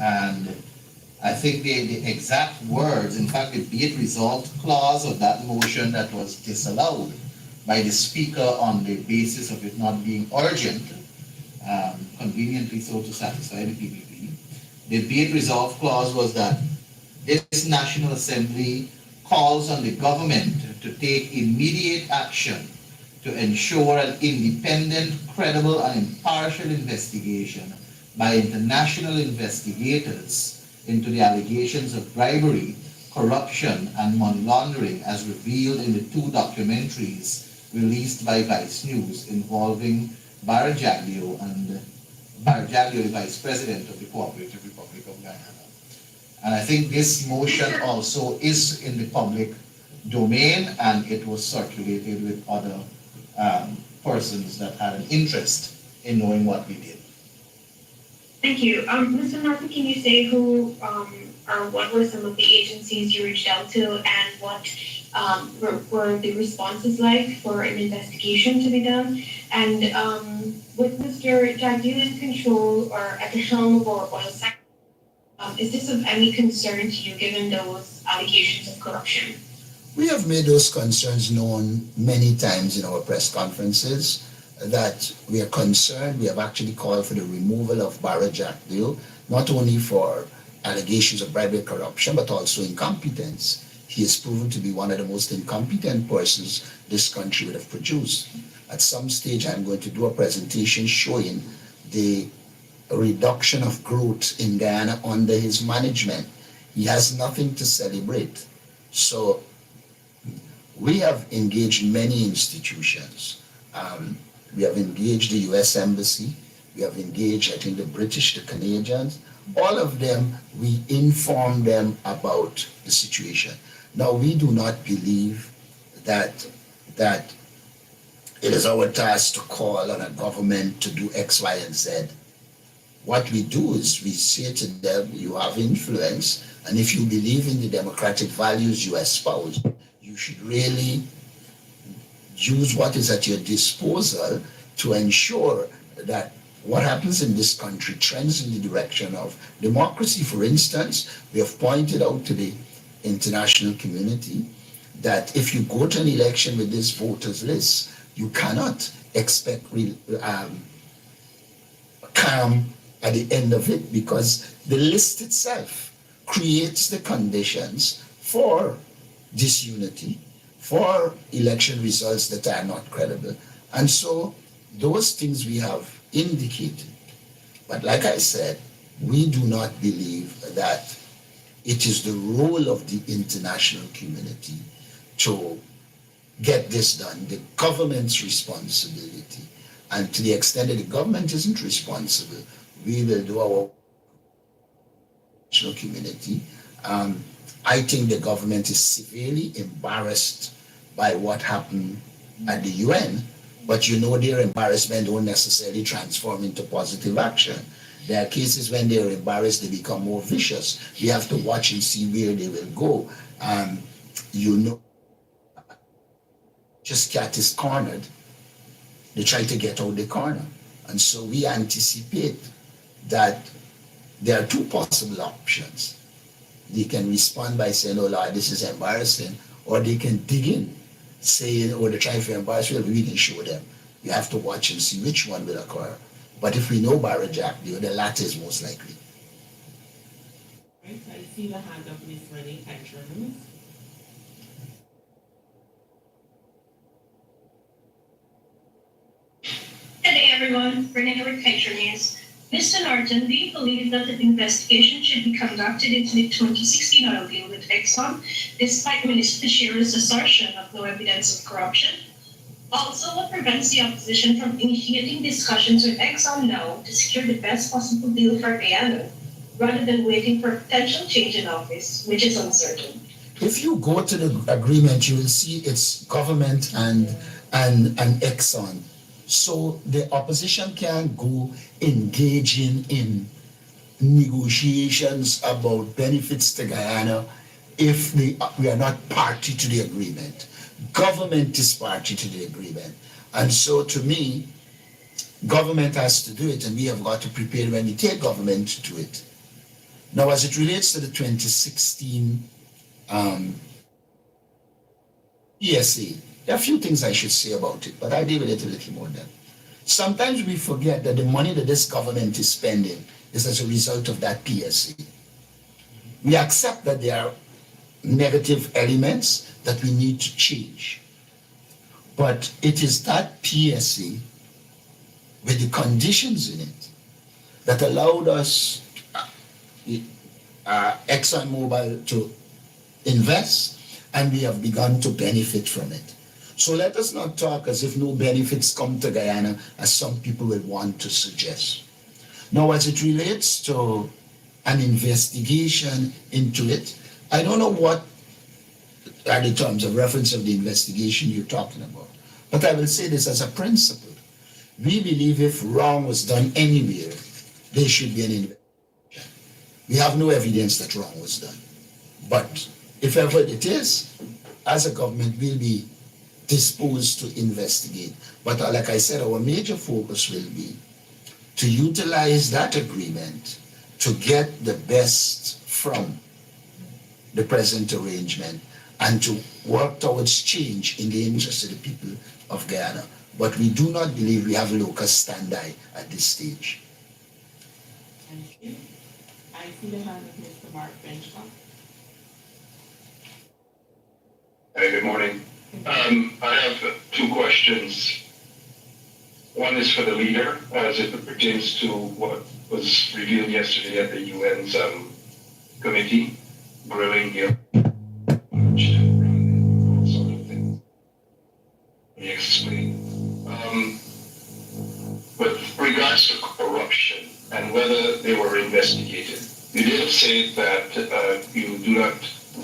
And I think the exact words, in fact, the be it resolved clause of that motion that was disallowed by the speaker on the basis of it not being urgent, conveniently so to satisfy the PPP. The be it resolved clause was that this National Assembly calls on the government to take immediate action to ensure an independent, credible, and impartial investigation by international investigators into the allegations of bribery, corruption, and money laundering as revealed in the two documentaries released by Vice News involving Barajaglio and Barajaglio, the Vice President of the Cooperative Republic of Guyana. And I think this motion also is in the public domain, and it was circulated with other persons that had an interest in knowing what we did. Thank you. Mr. Norton, can you say who or what were some of the agencies you reached out to, and what were the responses like for an investigation to be done? And with Mr. Jagdeo in control or at the helm of our oil sector, is this of any concern to you given those allegations of corruption? We have made those concerns known many times in our press conferences, that we are concerned. We have actually called for the removal of Barajaglio, not only for allegations of bribery and corruption, but also incompetence. He is proven to be one of the most incompetent persons this country would have produced. At some stage, I'm going to do a presentation showing the reduction of growth in Guyana under his management. He has nothing to celebrate. So we have engaged many institutions. We have engaged the US Embassy. We have engaged, I think, the British, the Canadians. All of them, we inform them about the situation. Now, we do not believe that it is our task to call on a government to do X, Y, and Z. What we do is we say to them, you have influence, and if you believe in the democratic values you espouse, you should really use what is at your disposal to ensure that what happens in this country trends in the direction of democracy. For instance, we have pointed out to the international community that if you go to an election with this voters list, you cannot expect calm at the end of it, because the list itself creates the conditions for disunity, for election results that are not credible. And so those things we have indicated. But like I said, we do not believe that it is the role of the international community to get this done, the government's responsibility. And to the extent that the government isn't responsible, we will do our international community. I think the government is severely embarrassed by what happened at the UN, but you know their embarrassment don't necessarily transform into positive action. There are cases when they're embarrassed, they become more vicious. We have to watch and see where they will go. You know, just cat is cornered, they try to get out the corner. And so we anticipate that there are two possible options. They can respond by saying, oh Lord, this is embarrassing, or they can dig in, saying, oh, they're trying to embarrass you, we can show them. You have to watch and see which one will occur. But if we know Barajaglio, the latter is most likely. Right, I see the hand of Ms. Renee Petrons. Good day, everyone. Renee with Petrons. Mr. Norton, do you believe that an investigation should be conducted into the 2016 oil deal with Exxon, despite Minister Shearer's assertion of no evidence of corruption? Also, what prevents the opposition from initiating discussions with Exxon now to secure the best possible deal for Guyana, rather than waiting for a potential change in office, which is uncertain? If you go to the agreement, you will see it's government and Exxon. So the opposition can go engaging in negotiations about benefits to Guyana if we are not party to the agreement. Government is party to the agreement. And so to me, government has to do it, and we have got to prepare when we take government to do it. Now, as it relates to the 2016 ESA, there are a few things I should say about it, but I'll deal with it a little more then. Sometimes we forget that the money that this government is spending is as a result of that PSA. We accept that there are negative elements that we need to change. But it is that PSA with the conditions in it that allowed us, ExxonMobil, to invest, and we have begun to benefit from it. So let us not talk as if no benefits come to Guyana, as some people will want to suggest. Now, as it relates to an investigation into it, I don't know what are the terms of reference of the investigation you're talking about, but I will say this as a principle. We believe if wrong was done anywhere, there should be an investigation. We have no evidence that wrong was done. But if ever it is, as a government, we'll be disposed to investigate. But like I said, our major focus will be to utilize that agreement to get the best from the present arrangement and to work towards change in the interest of the people of Guyana. But we do not believe we have locus standi at this stage. Thank you. I see the hand of Mr. Mark Benchcock. Hey, good morning. I have two questions. One is for the leader, as it pertains to what was revealed yesterday at the UN's committee, grilling the all sort of things. Let me explain. With regards to corruption and whether they were investigated, you did say that you do not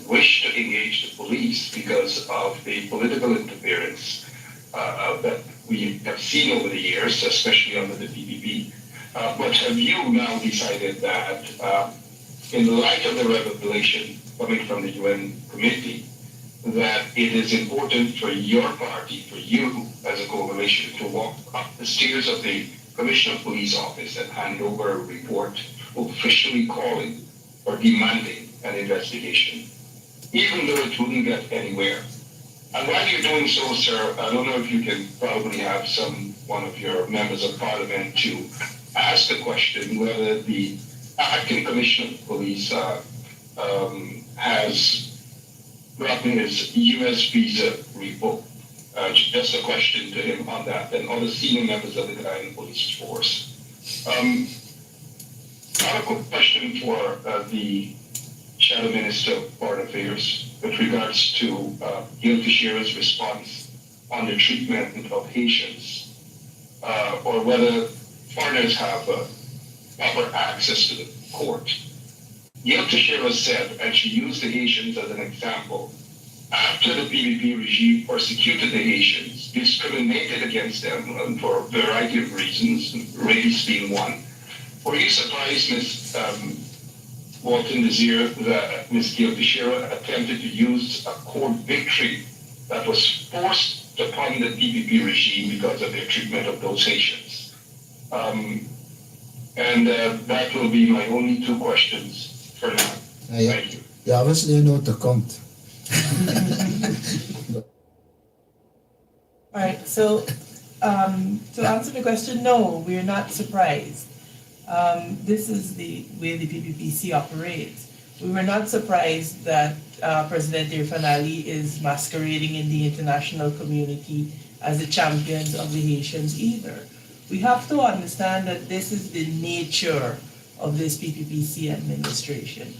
wish to engage the police because of the political interference that we have seen over the years, especially under the PPP. But have you now decided that in light of the revelation coming from the UN committee, that it is important for your party, for you as a coalition, to walk up the stairs of the Commissioner of Police office and hand over a report officially calling or demanding an investigation, even though it wouldn't get anywhere? And while you're doing so, sir, I don't know if you can probably have one of your members of parliament to ask the question whether the acting Commissioner of Police has gotten his US visa revoked. Just a question to him on that, and other senior members of the Guyana Police Force. I have a quick question for the Shadow Minister of Foreign Affairs with regards to Gil Teixeira's response on the treatment of Haitians, or whether foreigners have proper access to the court. Gil Teixeira said, and she used the Haitians as an example, after the PPP regime persecuted the Haitians, discriminated against them for a variety of reasons, race being one. Were you surprised, Ms. Walton Desir, that Ms. Gil Teixeira attempted to use a court victory that was forced upon the PPP regime because of their treatment of those Haitians? That will be my only two questions for now. Thank you. You obviously know to count. All right, so to answer the question, no, we're not surprised. This is the way the PPPC operates. We were not surprised that President Irfan Ali is masquerading in the international community as the champions of the Haitians either. We have to understand that this is the nature of this PPPC administration.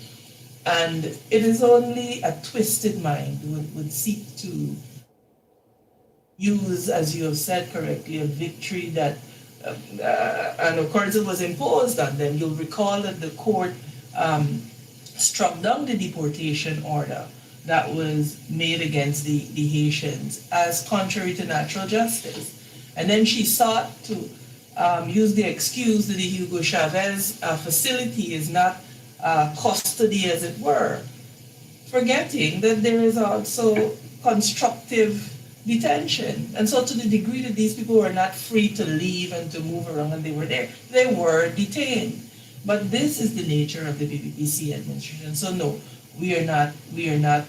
And it is only a twisted mind would seek to use, as you have said correctly, a victory that, and of course it was imposed on them. You'll recall that the court struck down the deportation order that was made against the Haitians as contrary to natural justice. And then she sought to use the excuse that the Hugo Chavez facility is not custody, as it were, forgetting that there is also constructive detention. And so to the degree that these people were not free to leave and to move around and they were there, they were detained. But this is the nature of the PPPC administration. So no, we are not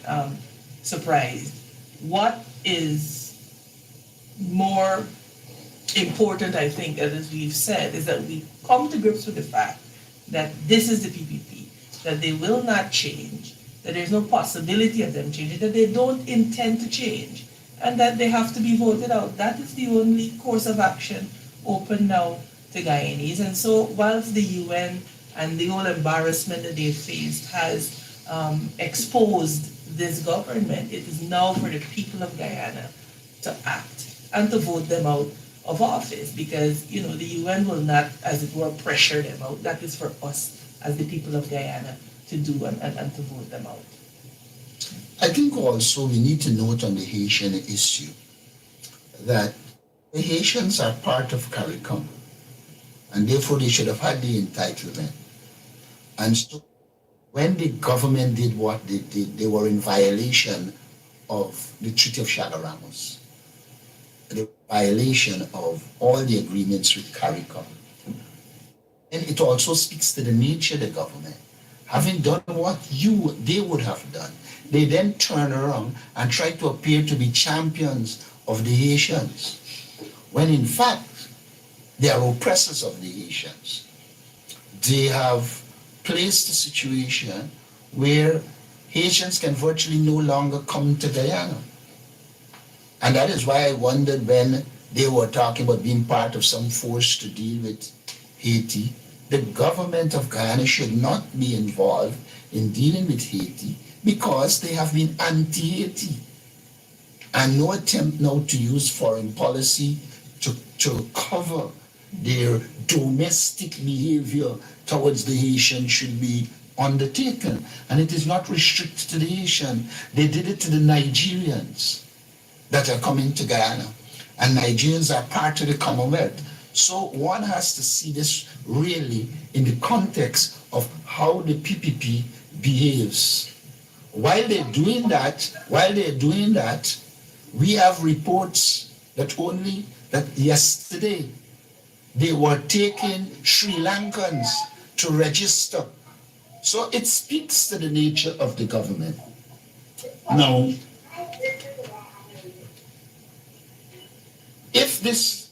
surprised. What is more important, I think, as we've said, is that we come to grips with the fact that this is the PPP, that they will not change, that there's no possibility of them changing, that they don't intend to change, and that they have to be voted out. That is the only course of action open now to Guyanese. And so whilst the UN and the whole embarrassment that they faced has exposed this government, it is now for the people of Guyana to act and to vote them out of office, because the UN will not, as it were, pressure them out. That is for us as the people of Guyana to do and to vote them out. I think also we need to note on the Haitian issue that the Haitians are part of CARICOM, and therefore they should have had the entitlement. And so when the government did what they did, they were in violation of the Treaty of Chagaramos, the violation of all the agreements with CARICOM. And it also speaks to the nature of the government. Having done what they would have done, they then turn around and try to appear to be champions of the Haitians, when in fact they are oppressors of the Haitians. They have placed a situation where Haitians can virtually no longer come to Guyana. And that is why I wondered when they were talking about being part of some force to deal with Haiti. The government of Guyana should not be involved in dealing with Haiti because they have been anti-Haiti. And no attempt now to use foreign policy to cover their domestic behavior towards the Haitian should be undertaken. And it is not restricted to the Haitian. They did it to the Nigerians that are coming to Guyana. And Nigerians are part of the Commonwealth. So one has to see this really in the context of how the PPP behaves. While they're doing that, we have reports that yesterday they were taking Sri Lankans to register. So it speaks to the nature of the government. Now, if this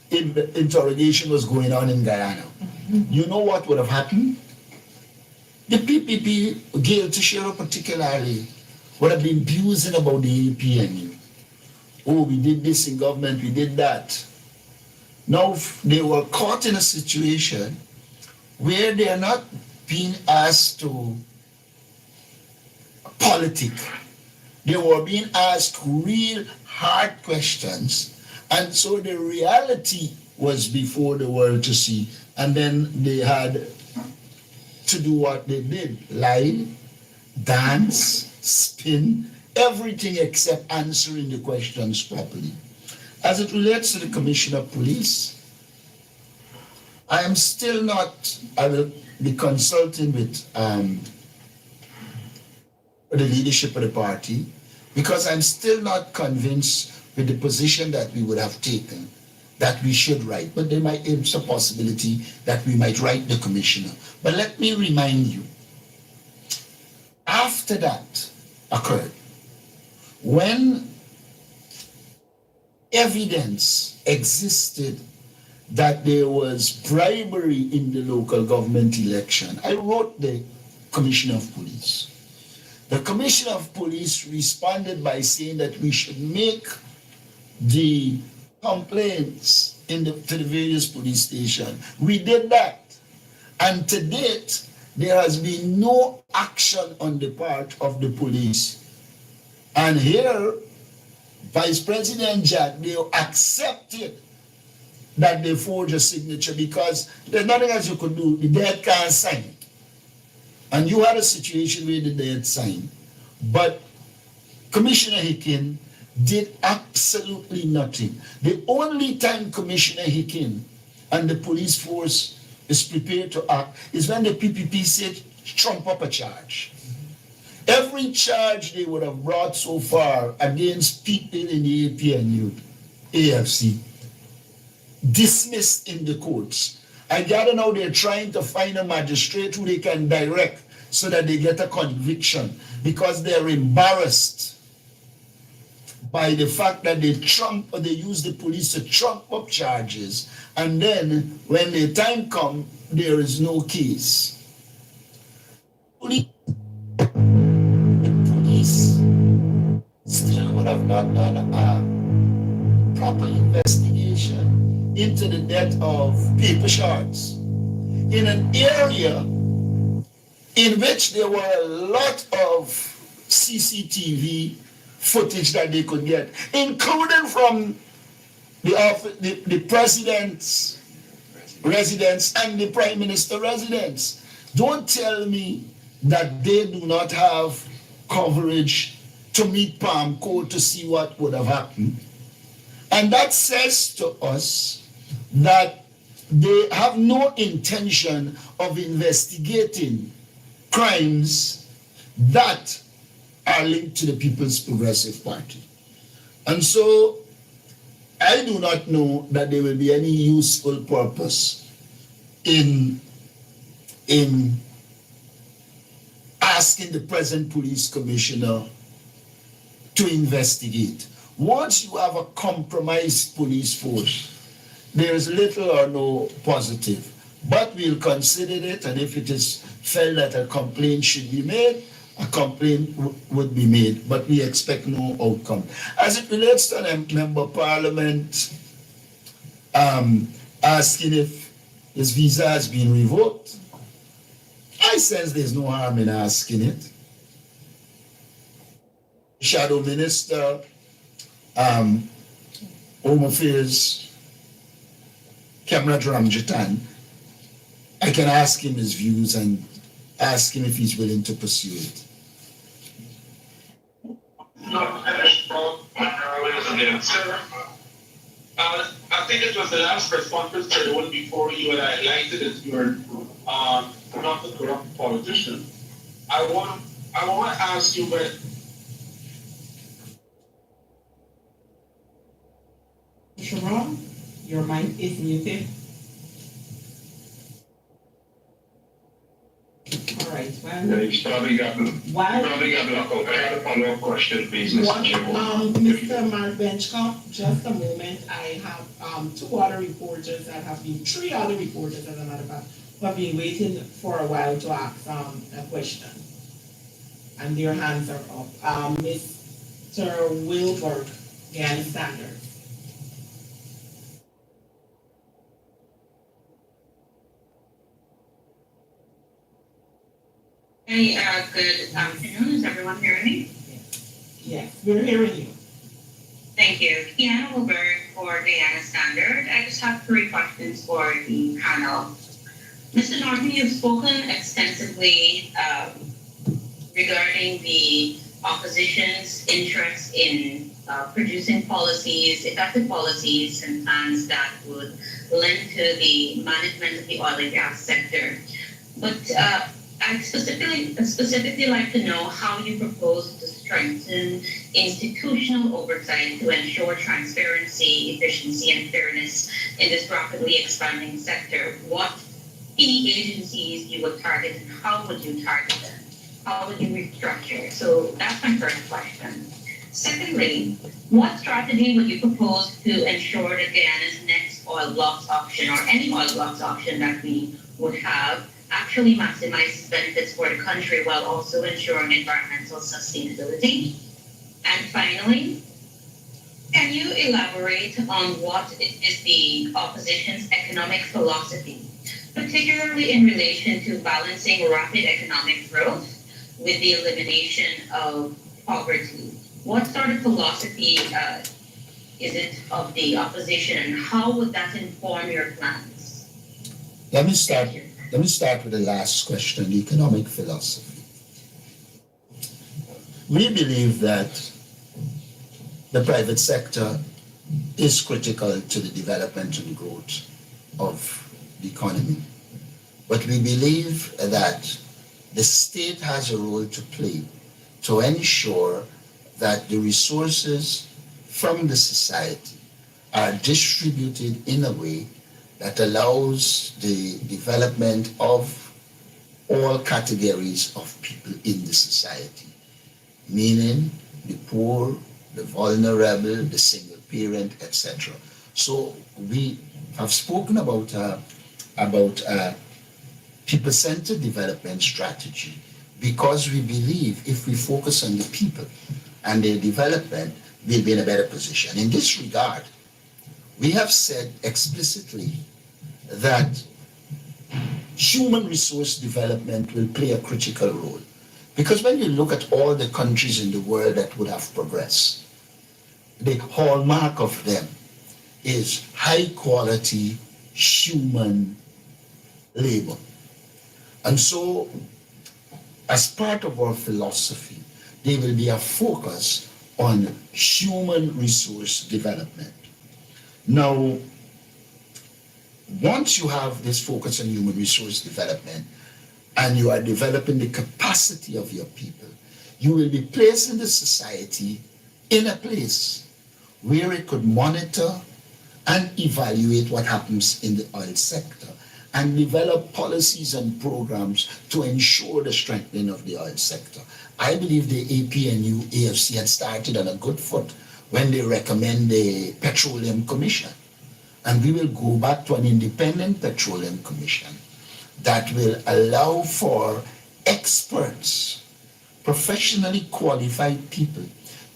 interrogation was going on in Guyana, you know what would have happened? The PPP, Gail Teixeira particularly, would have been abusing about the APNU. Oh, we did this in government, we did that. Now they were caught in a situation where they are not being asked to politic. They were being asked real hard questions. And so the reality was before the world to see. And then they had to do what they did. Lie, dance, spin, everything except answering the questions properly. As it relates to the Commissioner of Police, I will be consulting with the leadership of the party, because I'm still not convinced with the position that we would have taken, that we should write. But there might be a possibility that we might write the commissioner. But let me remind you, after that occurred, when evidence existed that there was bribery in the local government election, I wrote the Commissioner of Police. The Commissioner of Police responded by saying that we should make the complaints to the various police stations. We did that. And to date, there has been no action on the part of the police. And here, Vice President Jack, they accepted that they forged a signature because there's nothing else you could do. The dead can't sign. And you had a situation where the dead signed. But Commissioner Hicken did absolutely nothing. The only time Commissioner Hicken and the police force is prepared to act is when the PPP said, trump up a charge. Every charge they would have brought so far against people in the APNU, AFC, dismissed in the courts. I gather now they're trying to find a magistrate who they can direct so that they get a conviction, because they're embarrassed by the fact that they use the police to trump up charges, and then when the time comes, there is no case. Police still would have not done a proper investigation into the death of paper shards in an area in which there were a lot of CCTV footage that they could get, including from the president's residence and the prime minister residence. Don't tell me that they do not have coverage to meet Palm Code to see what would have happened. And that says to us that they have no intention of investigating crimes that are linked to the People's Progressive Party. And so I do not know that there will be any useful purpose in asking the present police commissioner to investigate. Once you have a compromised police force, there is little or no positive. But we'll consider it, and if it is felt that a complaint should be made, a complaint would be made, but we expect no outcome. As it relates to a member of parliament asking if his visa has been revoked, I sense there's no harm in asking it. Shadow Minister, Home Affairs, Cameron Ramjatan, I can ask him his views and ask him if he's willing to pursue it. I think it was the last press conference or the one before you and I highlighted that you're not a corrupt politician. I want to ask you, but Sharon, your mic is muted. All right, well. Yeah, he's probably got Why? knocked out. I had a follow-up question, please, Mr. Chairman. Mr. Mark Benchcott, just a moment. I have three other reporters, as a matter of fact, who have been waiting for a while to ask a question. And their hands are up. Mr. Wilberg, Guyana Standard. Hey, good afternoon. Is everyone hearing me? Yes, we're hearing you. Thank you. Kiana Wilberg for Guyana Standard. I just have 3 questions for the panel. Mr. Norton, you've spoken extensively regarding the opposition's interest in producing policies, effective policies and plans that would lend to the management of the oil and gas sector. But I'd specifically like to know how you propose to strengthen institutional oversight to ensure transparency, efficiency, and fairness in this rapidly expanding sector. What key agencies you would target, and how would you target them? How would you restructure? So that's my first question. Secondly, what strategy would you propose to ensure that Guyana's next oil blocks auction, or any oil blocks auction that we would have, actually maximizes benefits for the country while also ensuring environmental sustainability? And finally, can you elaborate on what is the opposition's economic philosophy, particularly in relation to balancing rapid economic growth with the elimination of poverty? What sort of philosophy is it of the opposition, and how would that inform your plans? Let me start with the last question, economic philosophy. We believe that the private sector is critical to the development and growth of the economy. But we believe that the state has a role to play to ensure that the resources from the society are distributed in a way that allows the development of all categories of people in the society, meaning the poor, the vulnerable, the single parent, etc. So we have spoken about people-centered development strategy because we believe if we focus on the people and their development, we'll be in a better position. In this regard, we have said explicitly that human resource development will play a critical role. Because when you look at all the countries in the world that would have progressed, the hallmark of them is high quality human labor. And so, as part of our philosophy, there will be a focus on human resource development. Now, once you have this focus on human resource development and you are developing the capacity of your people, you will be placing the society in a place where it could monitor and evaluate what happens in the oil sector and develop policies and programs to ensure the strengthening of the oil sector. I believe the APNU AFC had started on a good foot when they recommend the Petroleum Commission. And we will go back to an independent petroleum commission that will allow for experts, professionally qualified people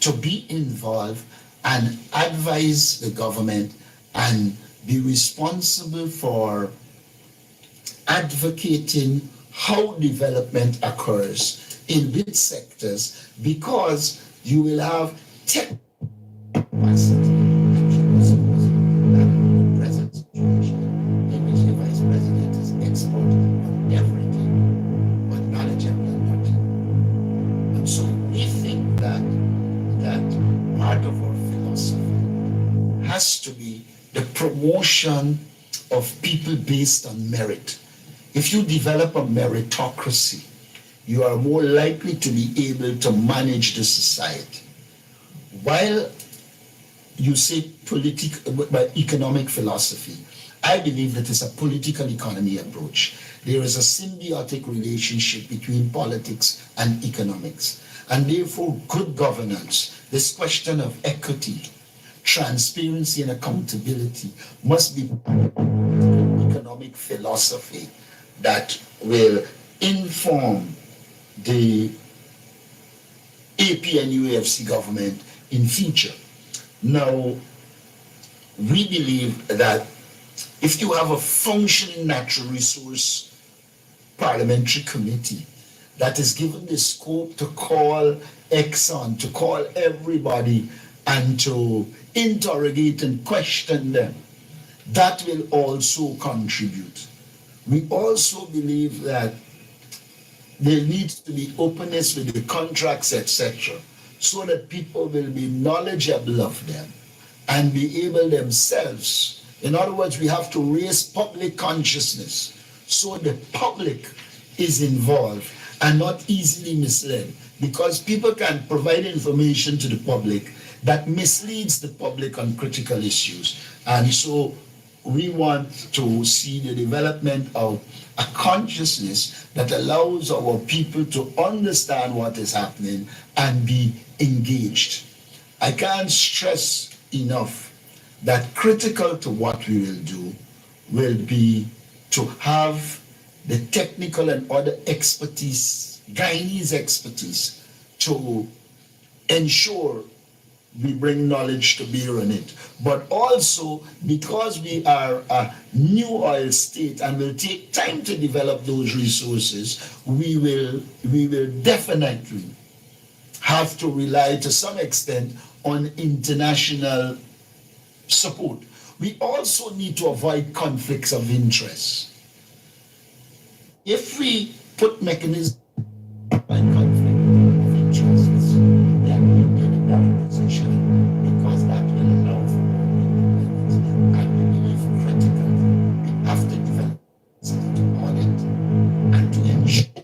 to be involved and advise the government and be responsible for advocating how development occurs in which sectors, because you will have tech capacity. To be the promotion of people based on merit. If you develop a meritocracy, you are more likely to be able to manage the society. While you say economic philosophy, I believe that it's a political economy approach. There is a symbiotic relationship between politics and economics. And therefore, good governance, this question of equity, transparency and accountability must be economic philosophy that will inform the AP and UAFC government in future. Now, we believe that if you have a functioning natural resource parliamentary committee that is given the scope to call Exxon, to call everybody and to interrogate and question them, that will also contribute. We also believe that there needs to be openness with the contracts, etc., so that people will be knowledgeable of them and be able themselves. In other words, we have to raise public consciousness so the public is involved and not easily misled, because people can provide information to the public that misleads the public on critical issues. And so we want to see the development of a consciousness that allows our people to understand what is happening and be engaged. I can't stress enough that critical to what we will do will be to have the technical and other expertise, Guyanese expertise, to ensure we bring knowledge to bear on it. But also, because we are a new oil state and will take time to develop those resources, we will definitely have to rely to some extent on international support. We also need to avoid conflicts of interest. If we put mechanisms and conflict of interests, then we'll be in a better position, because that will allow for independence. I believe critically we have to develop to audit and to ensure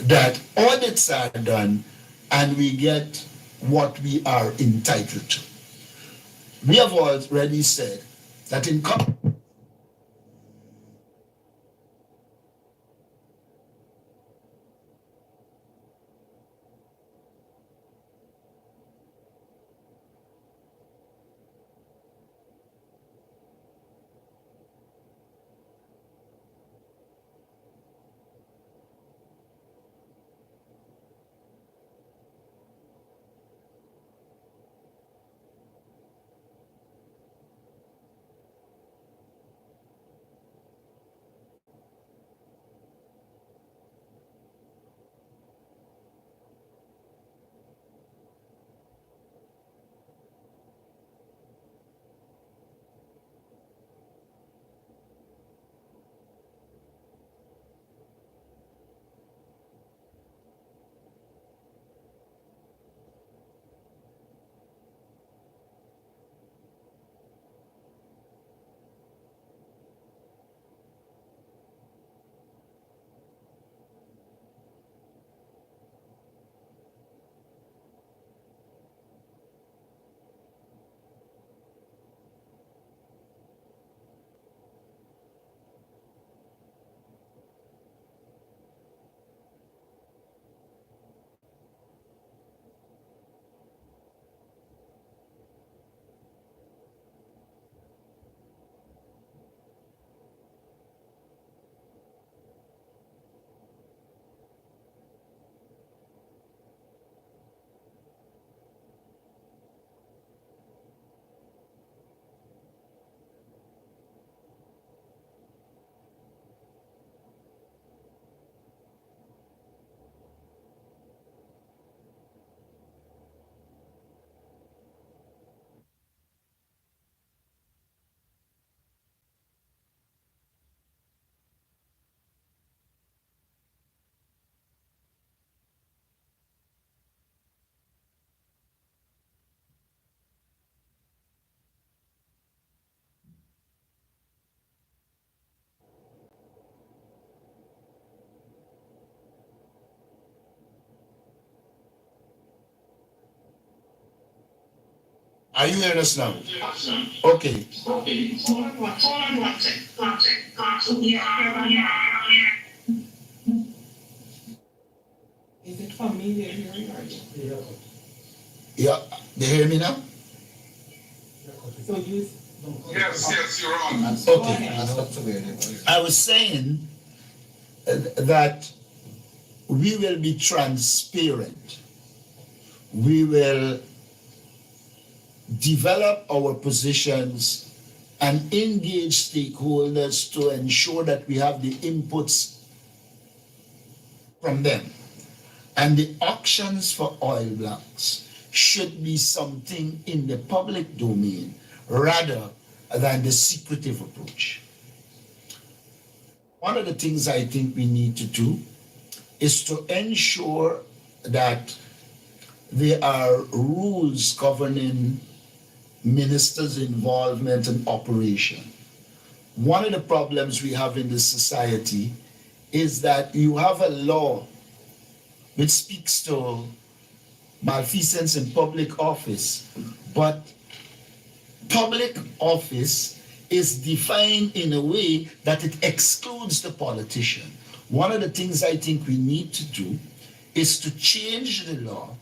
that audits are done and we get what we are entitled to. We have already said that in Are you hearing us now? Okay. Hold on one second. Is it from me they're hearing or you? Yeah, they hear me now? So you, Yes, you're on. Okay. That's up to where they were. I was saying that we will be transparent. We will develop our positions and engage stakeholders to ensure that we have the inputs from them. And the auctions for oil blocks should be something in the public domain rather than the secretive approach. One of the things I think we need to do is to ensure that there are rules governing ministers' involvement in operation. One of the problems we have in this society is that you have a law which speaks to malfeasance in public office, but public office is defined in a way that it excludes the politician. One of the things I think we need to do is to change the law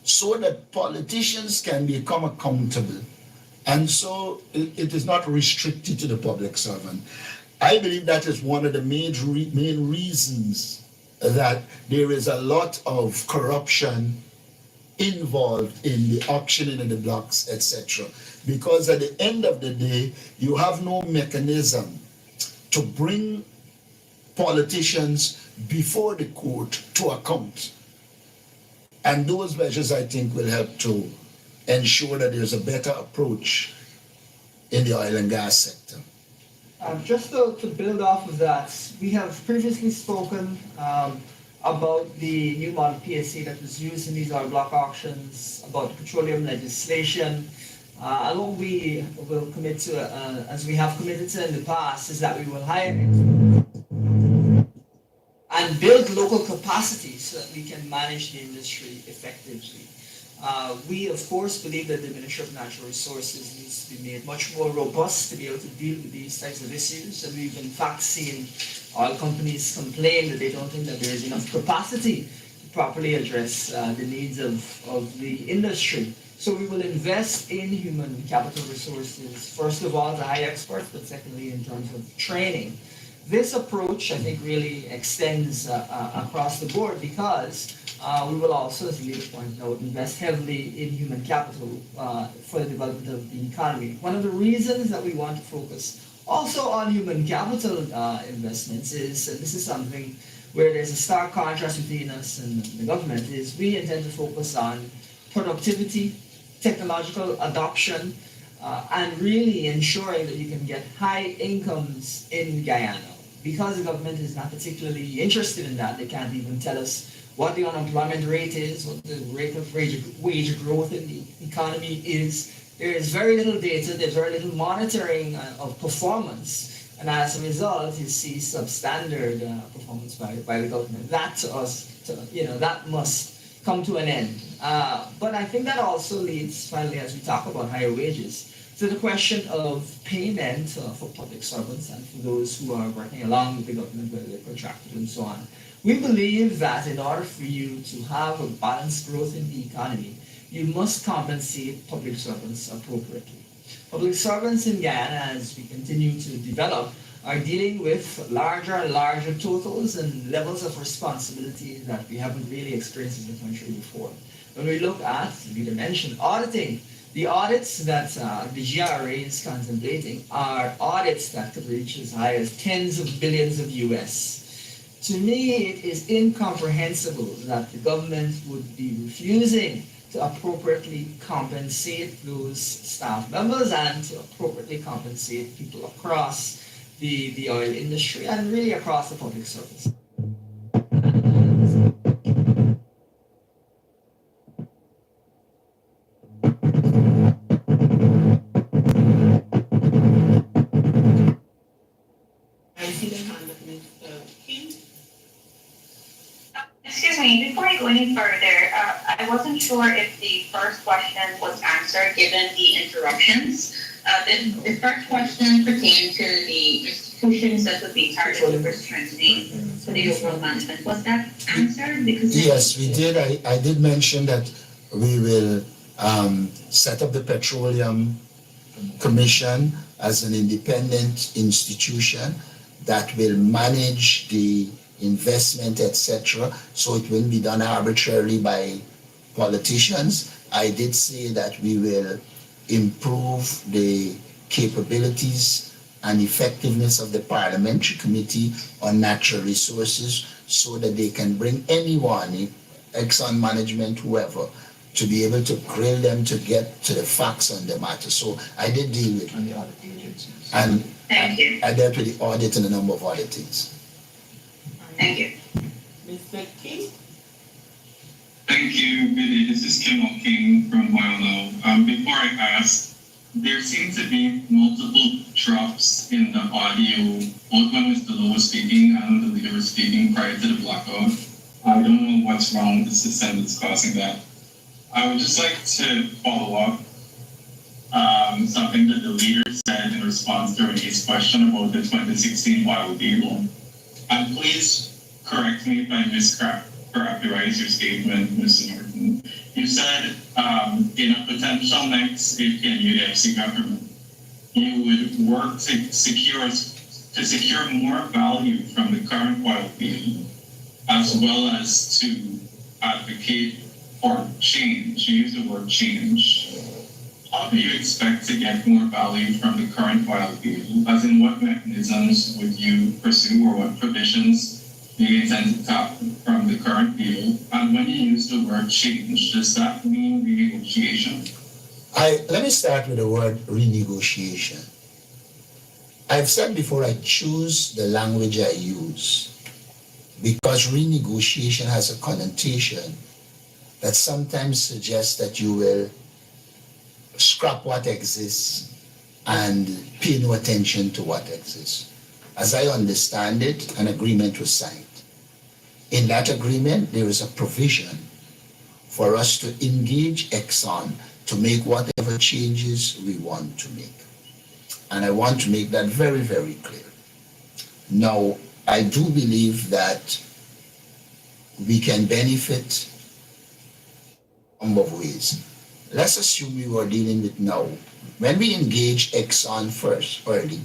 so that politicians can become accountable. And so it is not restricted to the public servant. I believe that is one of the main reasons that there is a lot of corruption involved in the auctioning of the blocks, etc. Because at the end of the day, you have no mechanism to bring politicians before the court to account. And those measures, I think, will help to ensure that there's a better approach in the oil and gas sector. Just to build off of that, we have previously spoken about the new model PSC that was used in these oil block auctions, about petroleum legislation. And what we will commit to, as we have committed to in the past, is that we will hire and build local capacity so that we can manage the industry effectively. We, of course, believe that the Ministry of Natural Resources needs to be made much more robust to be able to deal with these types of issues. And we've in fact seen oil companies complain that they don't think that there is enough capacity to properly address the needs of the industry. So we will invest in human capital resources, first of all, to hire experts, but secondly, in terms of training. This approach, I think, really extends across the board because we will also, as Lita pointed out, invest heavily in human capital for the development of the economy. One of the reasons that we want to focus also on human capital investments is, and this is something where there's a stark contrast between us and the government, is we intend to focus on productivity, technological adoption, and really ensuring that you can get high incomes in Guyana. Because the government is not particularly interested in that, they can't even tell us what the unemployment rate is, what the rate of wage growth in the economy is. There is very little data, there's very little monitoring of performance, and as a result, you see substandard performance by the government. That to us, that must come to an end. But I think that also leads, finally, as we talk about higher wages, to the question of payment for public servants and for those who are working along with the government, whether they're contracted and so on. We believe that in order for you to have a balanced growth in the economy, you must compensate public servants appropriately. Public servants in Guyana, as we continue to develop, are dealing with larger and larger totals and levels of responsibility that we haven't really experienced in the country before. When we look at, Lita mentioned, auditing, the audits that the GRA is contemplating are audits that could reach as high as tens of billions of US. To me, it is incomprehensible that the government would be refusing to appropriately compensate those staff members and to appropriately compensate people across the oil industry and really across the public service. Excuse me, before I go any further, I wasn't sure if the first question was answered given the interruptions. The first question pertained to the institutions that would be targeted for strengthening for the overall management. Was that answered? Because Yes, we did. I did mention that we will set up the Petroleum Commission as an independent institution that will manage the investment, etc. So it won't be done arbitrarily by politicians. I did say that we will improve the capabilities and effectiveness of the Parliamentary Committee on Natural Resources so that they can bring anyone, Exxon management, whoever, to be able to grill them to get to the facts on the matter. So I did deal with And the other agencies. and Thank you. I dealt with the audit and a number of other things. Thank you. Mr. King? Thank you, Billy. This is Kim King from Wilo. Before I ask, there seem to be multiple drops in the audio, both when Mr. Lowe was speaking and the leader was speaking prior to the blackout. I don't know what's wrong with the system that's causing that. I would just like to follow up something that the leader said in response to Renee's question about the 2016 Wild deal. And please correct me if I mischaracterize your statement, Mr. Norton. You said in a potential next APNUFC government, you would work to secure more value from the current oil field, as well as to advocate for change. You use the word change. How do you expect to get more value from the current oil field? As in, what mechanisms would you pursue, or what provisions do you intend to tap from the current field? And when you use the word change, does that mean renegotiation? Let me start with the word renegotiation. I've said before, I choose the language I use because renegotiation has a connotation that sometimes suggests that you will scrap what exists and pay no attention to what exists. As I understand it, an agreement was signed. In that agreement, there is a provision for us to engage Exxon to make whatever changes we want to make. And I want to make that very, very clear. Now, I do believe that we can benefit in a number of ways. Let's assume we were dealing with now. When we engaged Exxon first, early,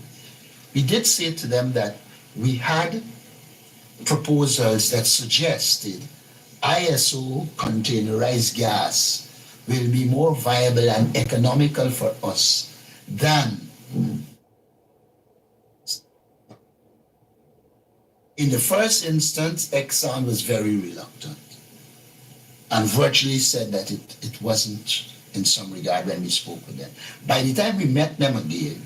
we did say to them that we had proposals that suggested ISO containerized gas will be more viable and economical for us than in the first instance. Exxon was very reluctant and virtually said that it wasn't in some regard when we spoke with them. By the time we met them again,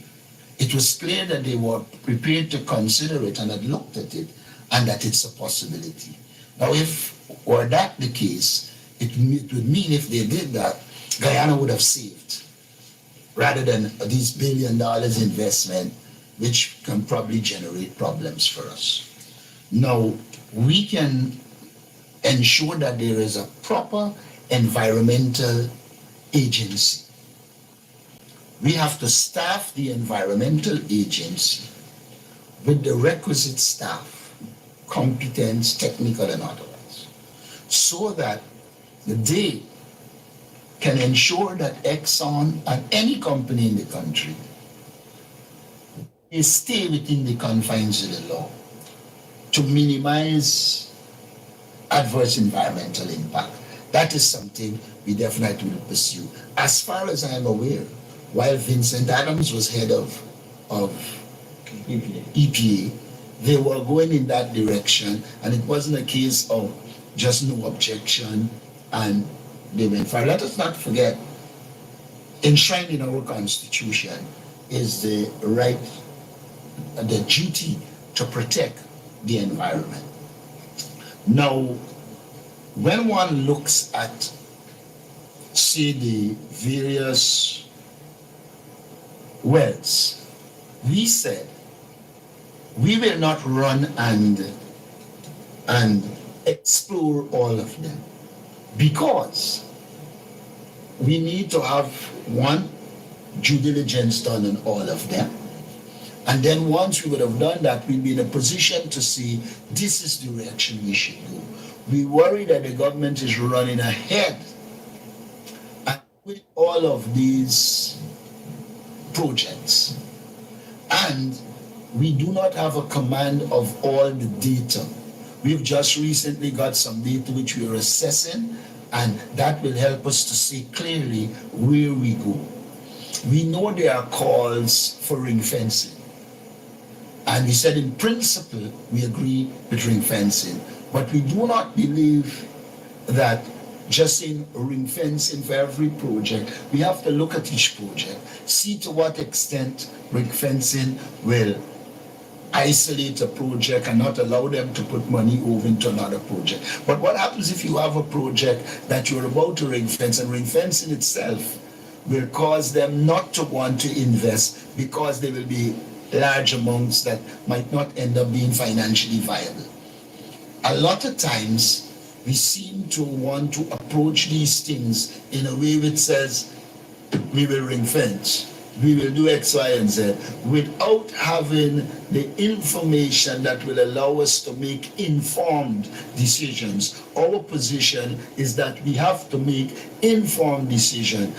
it was clear that they were prepared to consider it and had looked at it and that it's a possibility. Now, if were that the case, it would mean if they did that, Guyana would have saved rather than these $1 billion investment, which can probably generate problems for us. Now, we can ensure that there is a proper environmental agency. We have to staff the environmental agency with the requisite staff, competence, technical and otherwise, so that they can ensure that Exxon and any company in the country is stay within the confines of the law to minimize adverse environmental impact. That is something we definitely will pursue. As far as I am aware, while Vincent Adams was head of EPA, they were going in that direction, and it wasn't a case of just no objection and they went far. Let us not forget, enshrined in our Constitution is the right, the duty to protect the environment. Now, when one looks at, say, the various wells, we said we will not run and explore all of them, because we need to have one, due diligence done on all of them. And then once we would have done that, we'd be in a position to see this is the direction we should go. We worry that the government is running ahead and with all of these projects. And we do not have a command of all the data. We've just recently got some data which we are assessing, and that will help us to see clearly where we go. We know there are calls for ring fencing. And we said in principle, we agree with ring fencing, but we do not believe that just in ring fencing for every project. We have to look at each project, see to what extent ring fencing will isolate a project and not allow them to put money over into another project. But what happens if you have a project that you're about to ring fence, and ring fencing itself will cause them not to want to invest because there will be large amounts that might not end up being financially viable. A lot of times we seem to want to approach these things in a way which says we will ring fence, we will do X, Y, and Z, without having the information that will allow us to make informed decisions. Our position is that we have to make informed decisions.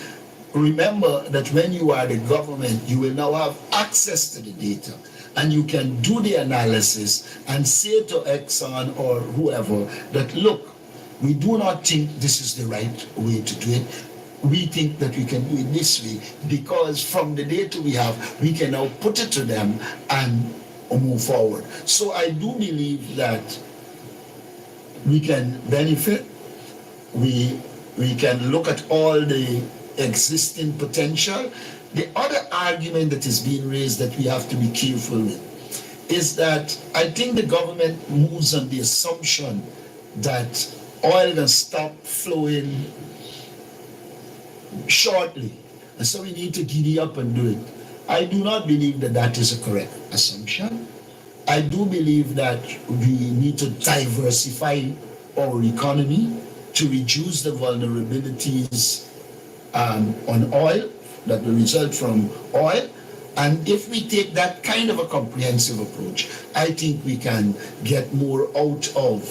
Remember that when you are the government, you will now have access to the data, and you can do the analysis and say to Exxon or whoever that, look, we do not think this is the right way to do it. We think that we can do it this way, because from the data we have, we can now put it to them and move forward. So I do believe that we can benefit. We can look at all the existing potential. The other argument that is being raised that we have to be careful with is that I think the government moves on the assumption that oil can stop flowing shortly, and so we need to giddy up and do it. I do not believe that that is a correct assumption. I do believe that we need to diversify our economy to reduce the vulnerabilities on oil that will result from oil. And if we take that kind of a comprehensive approach, I think we can get more out of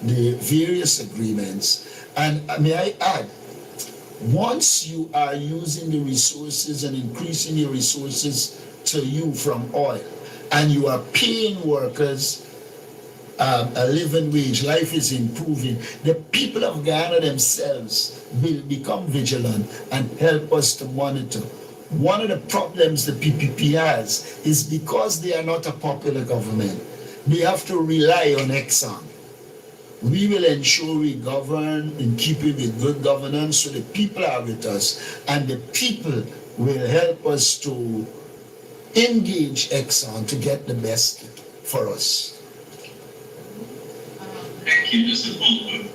the various agreements. And may I add, once you are using the resources and increasing your resources to you from oil, and you are paying workers a living wage, life is improving, the people of Guyana themselves will become vigilant and help us to monitor. One of the problems the PPP has is because they are not a popular government, they have to rely on Exxon. We will ensure we govern in keeping with good governance, so the people are with us, and the people will help us to engage Exxon to get the best for us. Thank you. Just a follow-up.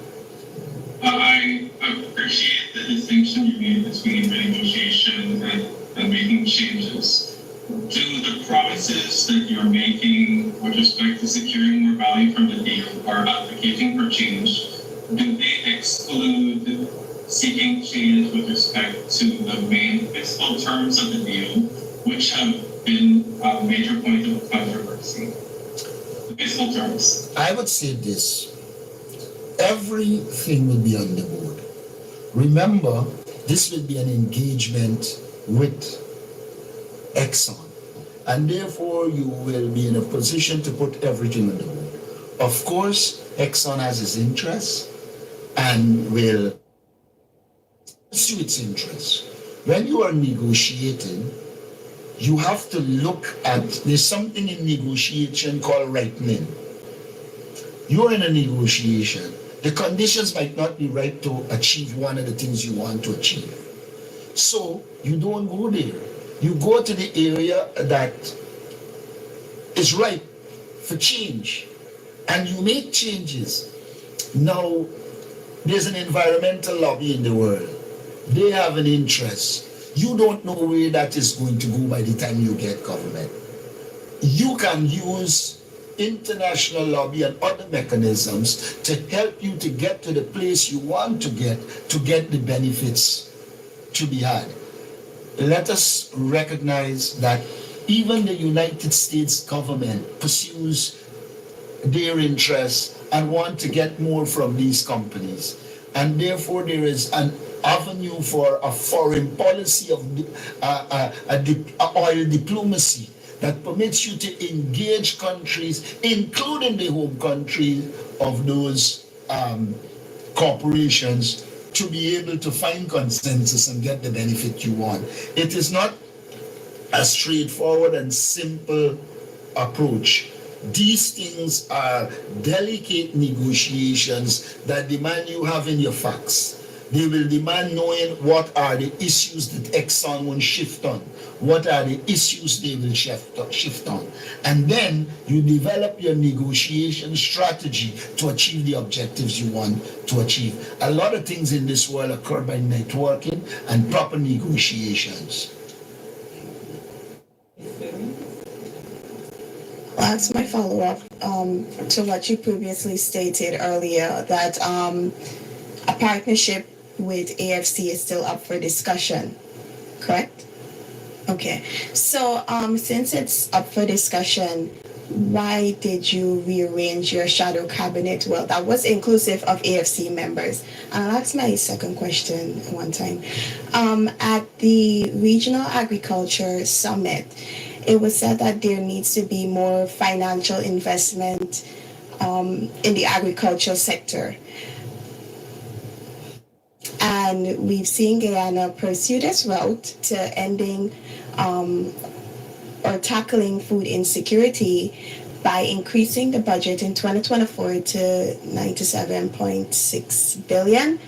I appreciate the distinction you made between renegotiation and making changes. Do the promises that you're making with respect to securing more value from the deal or advocating for change, do they exclude seeking change with respect to the main fiscal terms of the deal, which have been a major point of controversy? The fiscal terms. I would say this. Everything will be on the board. Remember, this will be an engagement with Exxon, and therefore you will be in a position to put everything on the board. Of course, Exxon has its interests and will pursue its interests. When you are negotiating, you have to look at, there's something in negotiation called rightening. You're in a negotiation. The conditions might not be right to achieve one of the things you want to achieve. So you don't go there. You go to the area that is ripe for change, and you make changes. Now, there's an environmental lobby in the world. They have an interest. You don't know where that is going to go by the time you get government. You can use international lobby and other mechanisms to help you to get to the place you want to get the benefits to be had. Let us recognize that even the United States government pursues their interests and want to get more from these companies. And therefore there is an avenue for a foreign policy of oil diplomacy that permits you to engage countries, including the home country of those corporations, to be able to find consensus and get the benefit you want. It is not a straightforward and simple approach. These things are delicate negotiations that demand you having your facts. They will demand knowing what are the issues that Exxon will shift on, what are the issues they will shift on. And then you develop your negotiation strategy to achieve the objectives you want to achieve. A lot of things in this world occur by networking and proper negotiations. That's my follow-up to what you previously stated earlier, that a partnership with AFC is still up for discussion, correct? Okay, so since it's up for discussion, why did you rearrange your shadow cabinet? Well, that was inclusive of AFC members. And I'll ask my second question one time. At the Regional Agriculture Summit, it was said that there needs to be more financial investment in the agricultural sector. And we've seen Guyana pursue this route to ending or tackling food insecurity by increasing the budget in 2024 to 97.6 billion.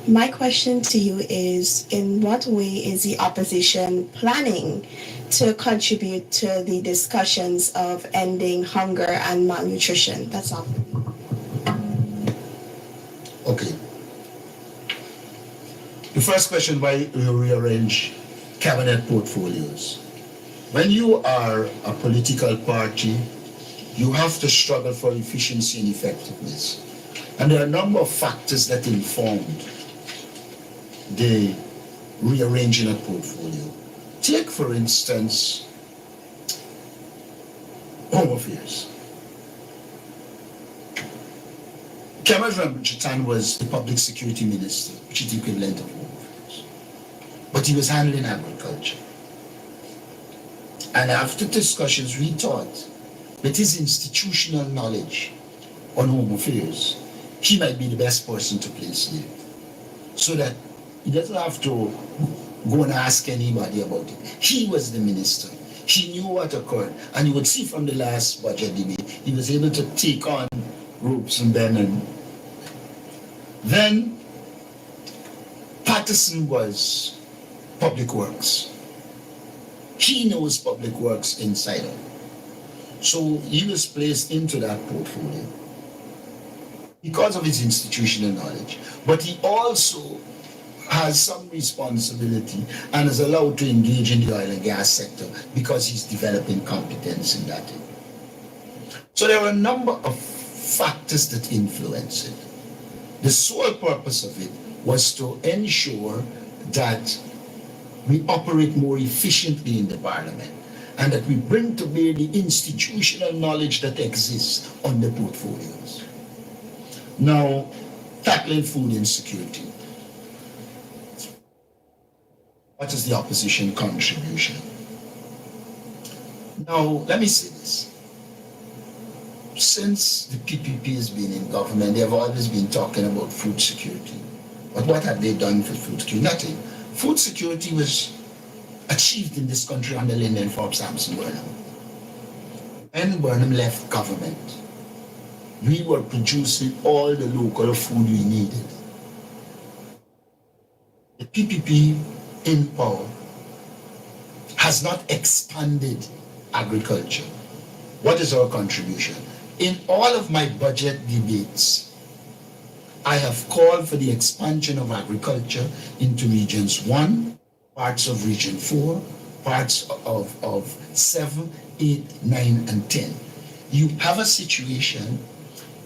My question to you is, in what way is the opposition planning to contribute to the discussions of ending hunger and malnutrition? That's all. Okay. The first question, why you rearrange cabinet portfolios. When you are a political party, you have to struggle for efficiency and effectiveness. And there are a number of factors that informed the rearranging of portfolio. Take, for instance, Home Affairs. Kemal Rambutan was the public security minister, which is the equivalent of Home Affairs. But he was handling agriculture. And after discussions, we thought with his institutional knowledge on Home Affairs, he might be the best person to place there. So that he doesn't have to go and ask anybody about it. He was the minister. He knew what occurred. And you would see from the last budget debate, he was able to take on groups and then. Then Patterson was Public Works. He knows Public Works inside out. So he was placed into that portfolio because of his institutional knowledge. But he also has some responsibility and is allowed to engage in the oil and gas sector because he's developing competence in that area. So there are a number of factors that influence it. The sole purpose of it was to ensure that we operate more efficiently in the parliament and that we bring to bear the institutional knowledge that exists on the portfolios. Now, tackling food insecurity. What is the opposition contribution? Now, let me say this. Since the PPP has been in government, they have always been talking about food security. But what have they done for food security? Nothing. Food security was achieved in this country under Lyndon Forbes Sampson Burnham. When Burnham left government, we were producing all the local food we needed. The PPP in power has not expanded agriculture. What is our contribution? In all of my budget debates, I have called for the expansion of agriculture into regions 1, parts of region 4, parts of 7, 8, 9, and 10. you have a situation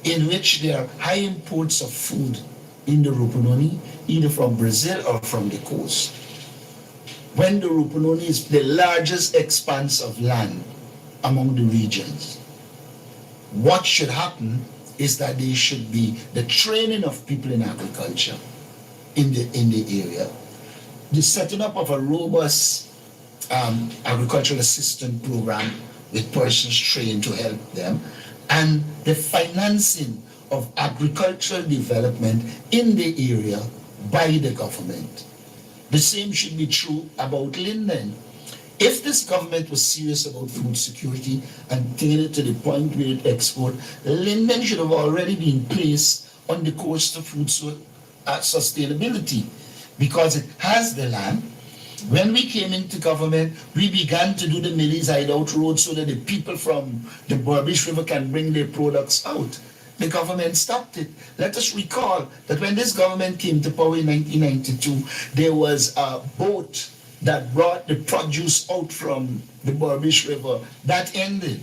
in which there are high imports of food in the Rupununi, either from Brazil or from the coast. When the Rupununi is the largest expanse of land among the regions, what should happen is that there should be the training of people in agriculture in the area, the setting up of a robust agricultural assistance program with persons trained to help them, and the financing of agricultural development in the area by the government. The same should be true about Linden. If this government was serious about food security and taking it to the point where it export, Linden should have already been placed on the course of food sustainability, because it has the land. When we came into government, we began to do the Millie's Hideout Road so that the people from the Berbice River can bring their products out. The government stopped it. Let us recall that when this government came to power in 1992, there was a boat that brought the produce out from the Berbice River. That ended.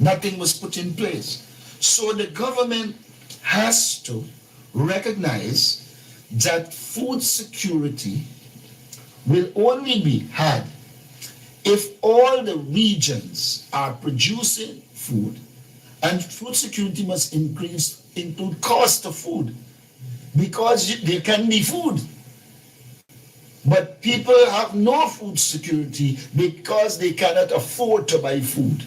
Nothing was put in place. So the government has to recognize that food security will only be had if all the regions are producing food, and food security must include cost of food, because there can be food, but people have no food security because they cannot afford to buy food.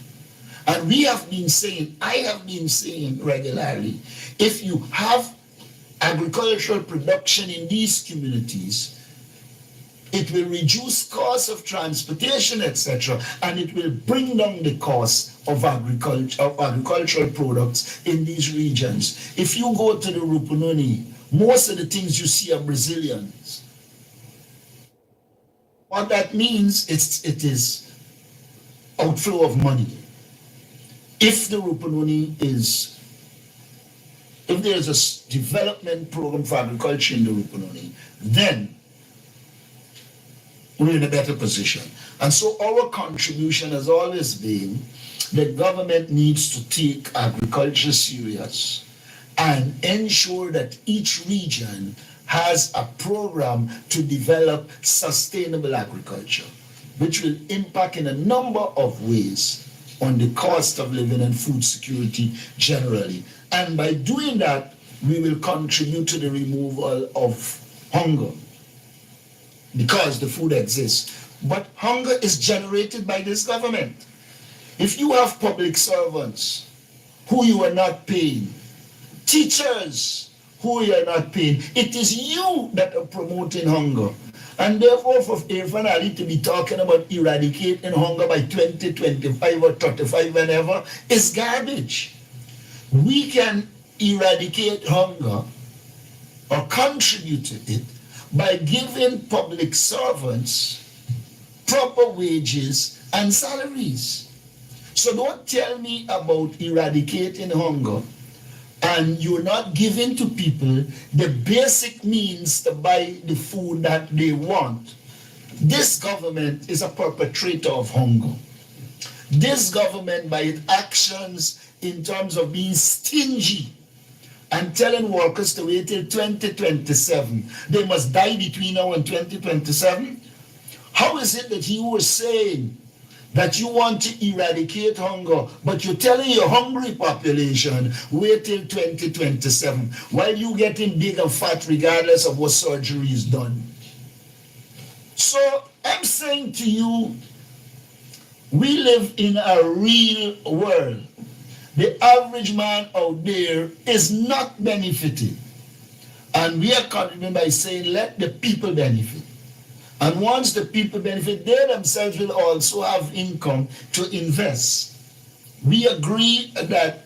And we have been saying, I have been saying regularly, if you have agricultural production in these communities, it will reduce costs of transportation, etc., and it will bring down the cost of agricultural products in these regions. If you go to the Rupununi, most of the things you see are Brazilians. What that means, it is outflow of money. If the Rupununi if there is a development program for agriculture in the Rupununi, then we're in a better position. And so our contribution has always been the government needs to take agriculture serious and ensure that each region has a program to develop sustainable agriculture, which will impact in a number of ways on the cost of living and food security generally. And by doing that, we will contribute to the removal of hunger, because the food exists. But hunger is generated by this government. If you have public servants who you are not paying, teachers who you are not paying, it is you that are promoting hunger. And therefore, for Irfan Ali to be talking about eradicating hunger by 2025 or 35 whenever is garbage. We can eradicate hunger or contribute to it by giving public servants proper wages and salaries. So don't tell me about eradicating hunger and you're not giving to people the basic means to buy the food that they want. This government is a perpetrator of hunger. This government, by its actions in terms of being stingy and telling workers to wait till 2027, they must die between now and 2027. How is it that you were saying that you want to eradicate hunger, but you're telling your hungry population, wait till 2027, while you getting big and fat regardless of what surgery is done? So I'm saying to you, we live in a real world. The average man out there is not benefiting. And we are contributing by saying, let the people benefit. And once the people benefit, they themselves will also have income to invest. We agree that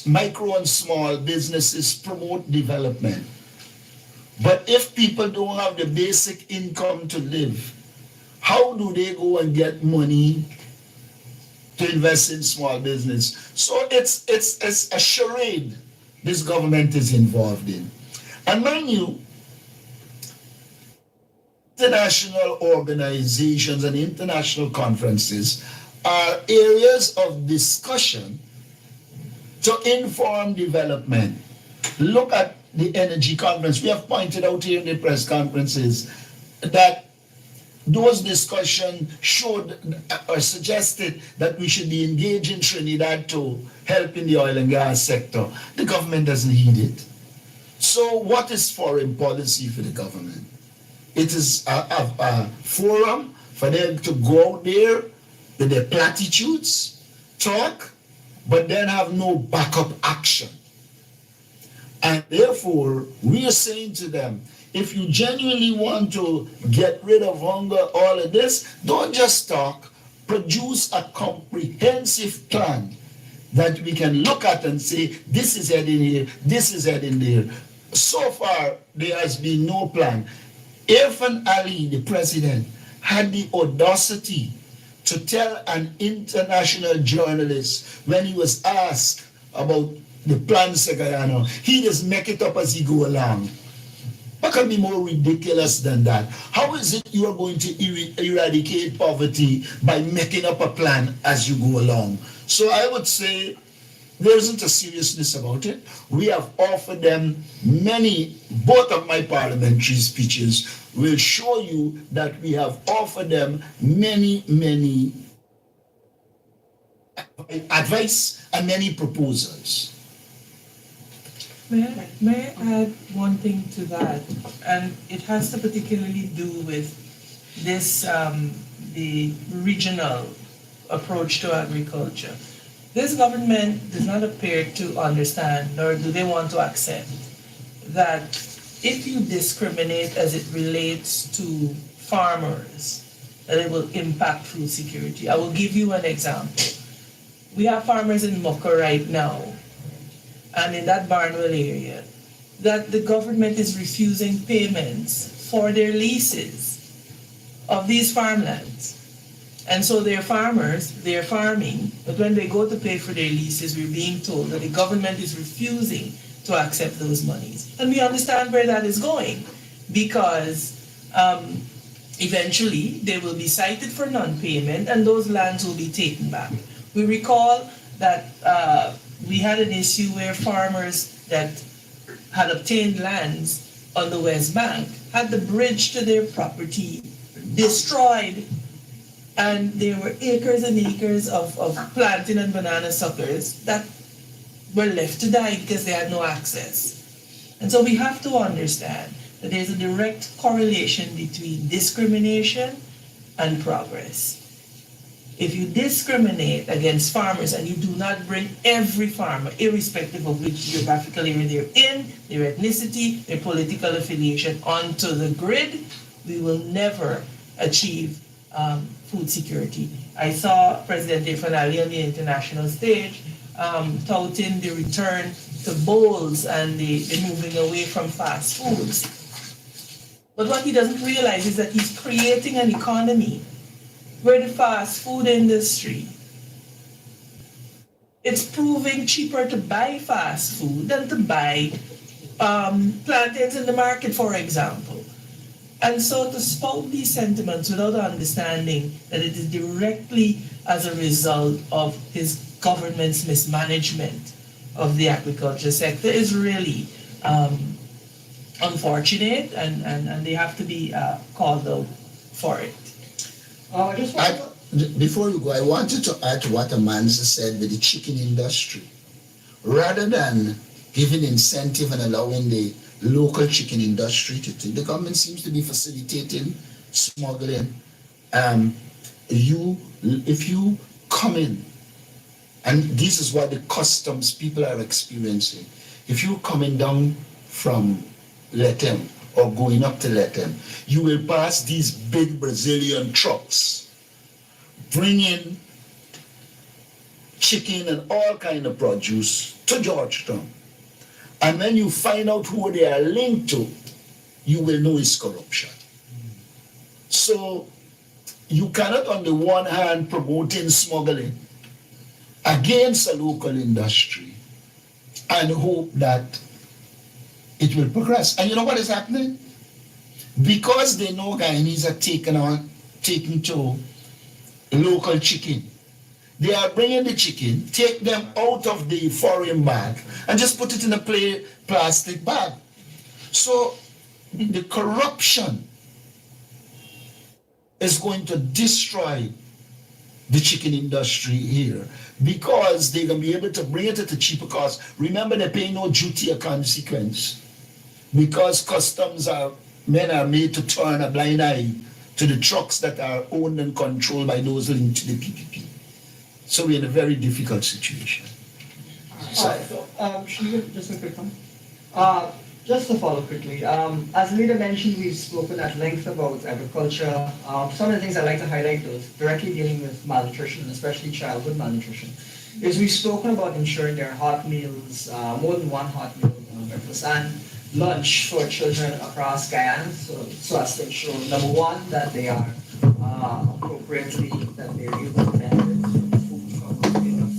micro and small businesses promote development. But if people don't have the basic income to live, how do they go and get money to invest in small business? So it's a charade this government is involved in. And mind you, international organizations and international conferences are areas of discussion to inform development. Look at the energy conference. We have pointed out here in the press conferences that those discussions showed or suggested that we should be engaged in Trinidad to help in the oil and gas sector. The government doesn't heed it. So what is foreign policy for the government? It is a forum for them to go out there with their platitudes, talk, but then have no backup action. And therefore, we are saying to them, if you genuinely want to get rid of hunger, all of this, don't just talk, produce a comprehensive plan that we can look at and say, this is heading here, this is heading there. So far, there has been no plan. Irfan Ali, the president, had the audacity to tell an international journalist when he was asked about the plans for Guyana, he just make it up as he go along. What can be more ridiculous than that? How is it you are going to eradicate poverty by making up a plan as you go along? So I would say there isn't a seriousness about it. We have offered them many, both of my parliamentary speeches will show you that we have offered them many advice and many proposals. May I add one thing to that? And it has to particularly do with this, the regional approach to agriculture. This government does not appear to understand, nor do they want to accept, that if you discriminate as it relates to farmers, that it will impact food security. I will give you an example. We have farmers in Mocha right now, and in that Barnwell area, that the government is refusing payments for their leases of these farmlands. And so they're farmers, they're farming, but when they go to pay for their leases, we're being told that the government is refusing to accept those monies. And we understand where that is going, because eventually they will be cited for non-payment and those lands will be taken back. We recall that we had an issue where farmers that had obtained lands on the West Bank had the bridge to their property destroyed, and there were acres and acres of plantain and banana suckers that were left to die because they had no access. And so we have to understand that there's a direct correlation between discrimination and progress. If you discriminate against farmers and you do not bring every farmer, irrespective of which geographical area they're in, their ethnicity, their political affiliation, onto the grid, we will never achieve food security. I saw President Irfan Ali on the international stage touting the return to bowls and the moving away from fast foods. But what he doesn't realize is that he's creating an economy where the fast food industry, it's proving cheaper to buy fast food than to buy plantains in the market, for example. And so to spout these sentiments without understanding that it is directly as a result of his government's mismanagement of the agriculture sector is really unfortunate, and they have to be called out for it. Before you go, I wanted to add to what Amanza said with the chicken industry. Rather than giving incentive and allowing the local chicken industry to take, the government seems to be facilitating smuggling. If you come in, and this is what the customs people are experiencing, if you're coming down from Letem or going up to Letem, you will pass these big Brazilian trucks bringing chicken and all kind of produce to Georgetown. And when you find out who they are linked to, you will know it's corruption. So you cannot on the one hand promoting smuggling against a local industry and hope that it will progress. And you know what is happening? Because they know Guyanese are taken to local chicken, They are bringing the chicken, take them out of the foreign bag, and just put it in a plastic bag. So the corruption is going to destroy the chicken industry here because they're going to be able to bring it at a cheaper cost. Remember, they pay no duty or consequence because men are made to turn a blind eye to the trucks that are owned and controlled by those linked to the PPP. So we're in a very difficult situation. Shriva, just a quick one. Just to follow quickly, as Leader mentioned, we've spoken at length about agriculture. Some of the things I'd like to highlight, those directly dealing with malnutrition, and especially childhood malnutrition, is we've spoken about ensuring there are hot meals, more than one hot meal, breakfast and lunch for children across Guyana, so as to ensure, number one, that they are appropriately, that they're able to benefit from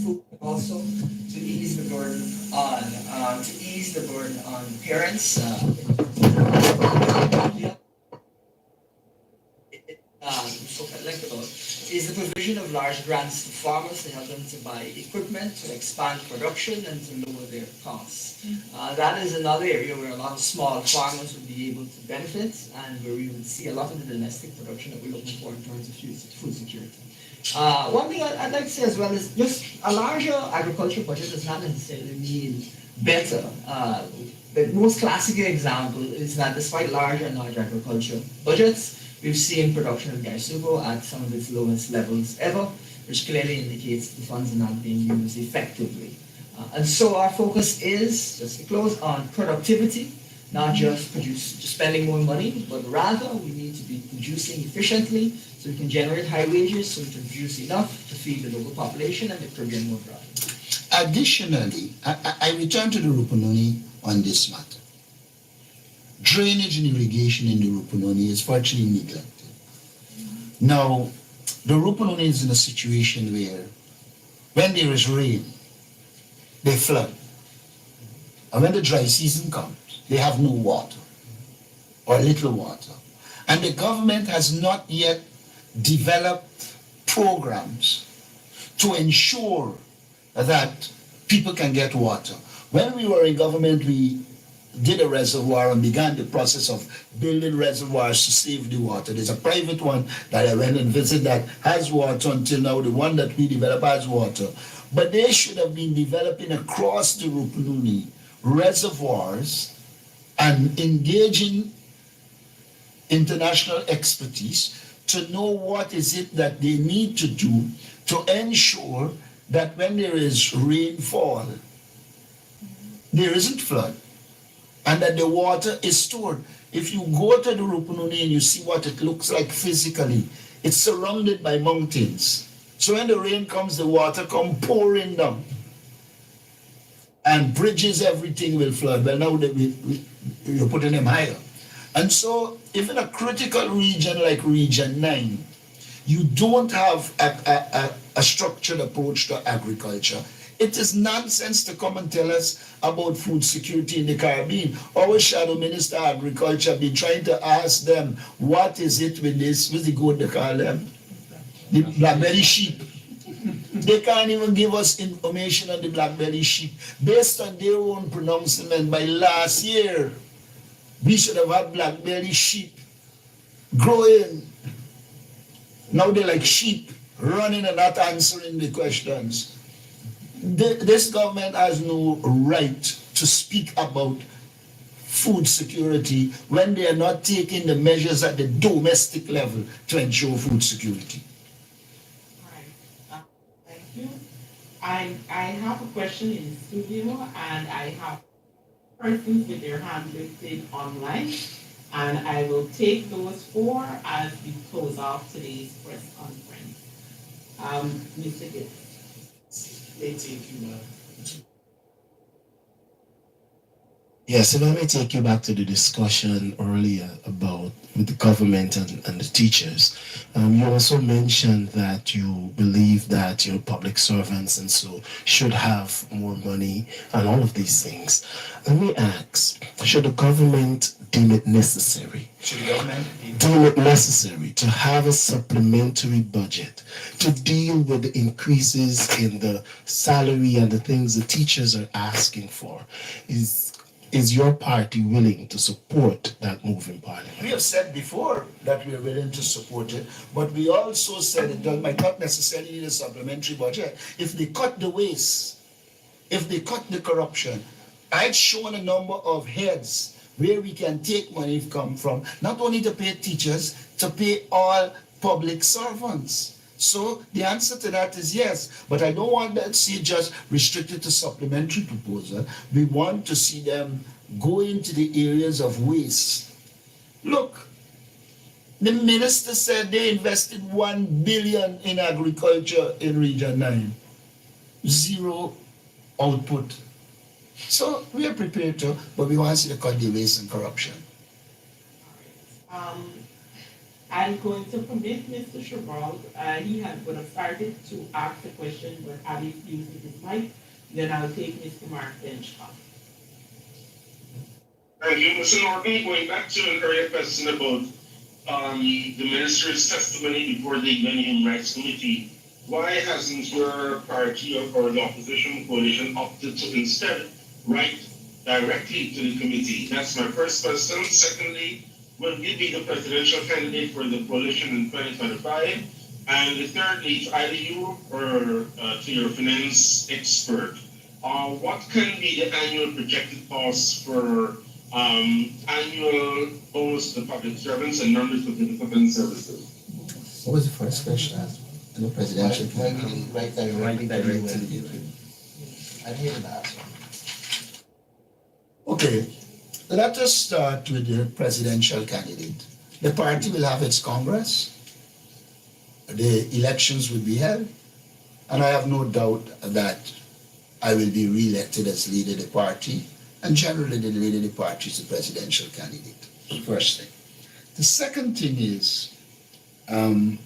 food, also to ease the burden on parents. Is the provision of large grants to farmers to help them to buy equipment, to expand production, and to lower their costs. That is another area where a lot of small farmers would be able to benefit, and where we would see a lot of the domestic production that we're looking for in terms of food security. One thing I'd like to say as well is just a larger agriculture budget does not necessarily mean better. The most classic example is that despite large agriculture budgets, we've seen production of Gaisugo at some of its lowest levels ever, which clearly indicates the funds are not being used effectively. And so our focus is, just to close, on productivity, not just spending more money, but rather we need to be producing efficiently so we can generate high wages, so we can produce enough to feed the local population and the Caribbean more broadly. Additionally, I return to the Rupununi on this matter. Drainage and irrigation in the Rupununi is virtually neglected. Now, the Rupununi is in a situation where when there is rain, they flood. And when the dry season comes, they have no water or little water. And the government has not yet developed programs to ensure that people can get water. When we were in government, we did a reservoir and began the process of building reservoirs to save the water. There's a private one that I went and visited that has water until now. The one that we develop has water. But they should have been developing across the Rupununi reservoirs and engaging international expertise to know what is it that they need to do to ensure that when there is rainfall, there isn't flood, and that the water is stored. If you go to the Rupununi and you see what it looks like physically, it's surrounded by mountains. So when the rain comes, the water comes pouring down. And bridges, everything will flood. Well, now you're putting them higher. And so if in a critical region like Region 9, you don't have a structured approach to agriculture, it is nonsense to come and tell us about food security in the Caribbean. Our shadow minister of agriculture been trying to ask them, what is it with this, what's the goat they call them? The blackberry sheep. They can't even give us information on the blackberry sheep. Based on their own pronouncement by last year, we should have had blackberry sheep growing. Now they're like sheep, running and not answering the questions. This government has no right to speak about food security when they are not taking the measures at the domestic level to ensure food security. All right. Thank you. I have a question in the studio, and I have persons with their hand lifted online, and I will take those four as we close off today's press conference. Mr. Gibbs. Yes, if I may take you back to the discussion earlier about with the government and the teachers. You also mentioned that you believe that your public servants and so should have more money and all of these things. Let me ask, should the government deem it necessary? Should the government deem deem it necessary to have a supplementary budget to deal with the increases in the salary and the things the teachers are asking for? Is your party willing to support that move in Parliament? We have said before that we are willing to support it, but we also said it might not necessarily need a supplementary budget. If they cut the waste, if they cut the corruption, I'd shown a number of heads where we can take money come from, not only to pay teachers, to pay all public servants. So the answer to that is yes, but I don't want that to see just restricted to supplementary proposal. We want to see them go into the areas of waste. Look, the minister said they invested 1 billion in agriculture in Region 9. Zero output. So we are prepared to, but we want to see the cut the waste and corruption. I'm going to permit Mr. Sherrod, he would have started to ask the question, but having used his mic, then I'll take Mr. Mark Benchcom. Thank you, Mr. Norton. Going back to an earlier question about the minister's testimony before the UN Human Rights Committee, why hasn't your party or the opposition coalition opted to instead write directly to the committee? That's my first question. Secondly, will you be the presidential candidate for the coalition in 2025? And thirdly, to either you or to your finance expert, what can be the annual projected costs for annual bonus to the public servants and numbers of the government services? What was the first question? The presidential candidate. Right directly to the UN. I hated that one. Okay, let us start with the presidential candidate. The party will have its Congress. The elections will be held. And I have no doubt that I will be re-elected as leader of the party. And generally, the leader of the party is the presidential candidate. First thing. The second thing is, I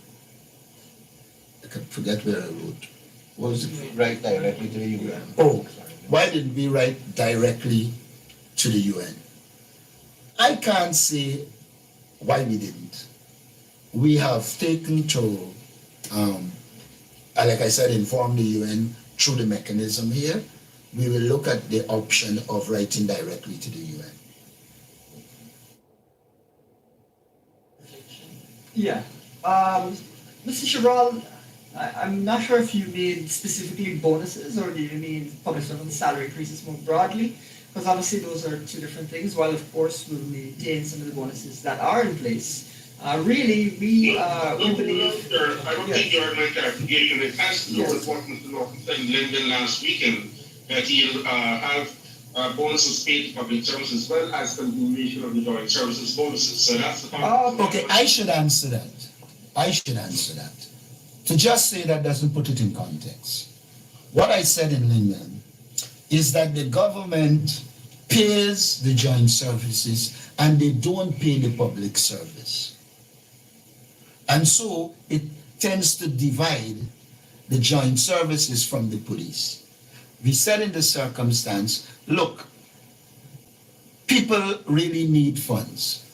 can forget where I wrote. What was it? Right directly to the UN. Oh, why didn't we write directly to the UN? I can't say why we didn't. We have taken to, like I said, inform the UN through the mechanism here. We will look at the option of writing directly to the UN. Yeah. Mr. Sherrod, I'm not sure if you mean specifically bonuses or do you mean public servant salary increases more broadly, because obviously those are two different things. While of course we'll maintain some of the bonuses that are in place, really we believe. I don't think you heard my clarification. It has to do with what Mr. Norton said in London last weekend, that he'll have bonuses paid to public services as well as continuation of the joint services bonuses. So that's the Okay, I should answer that. To just say that doesn't put it in context. What I said in London is that the government pays the joint services and they don't pay the public service. And so it tends to divide the joint services from the police. We said in the circumstance, look, people really need funds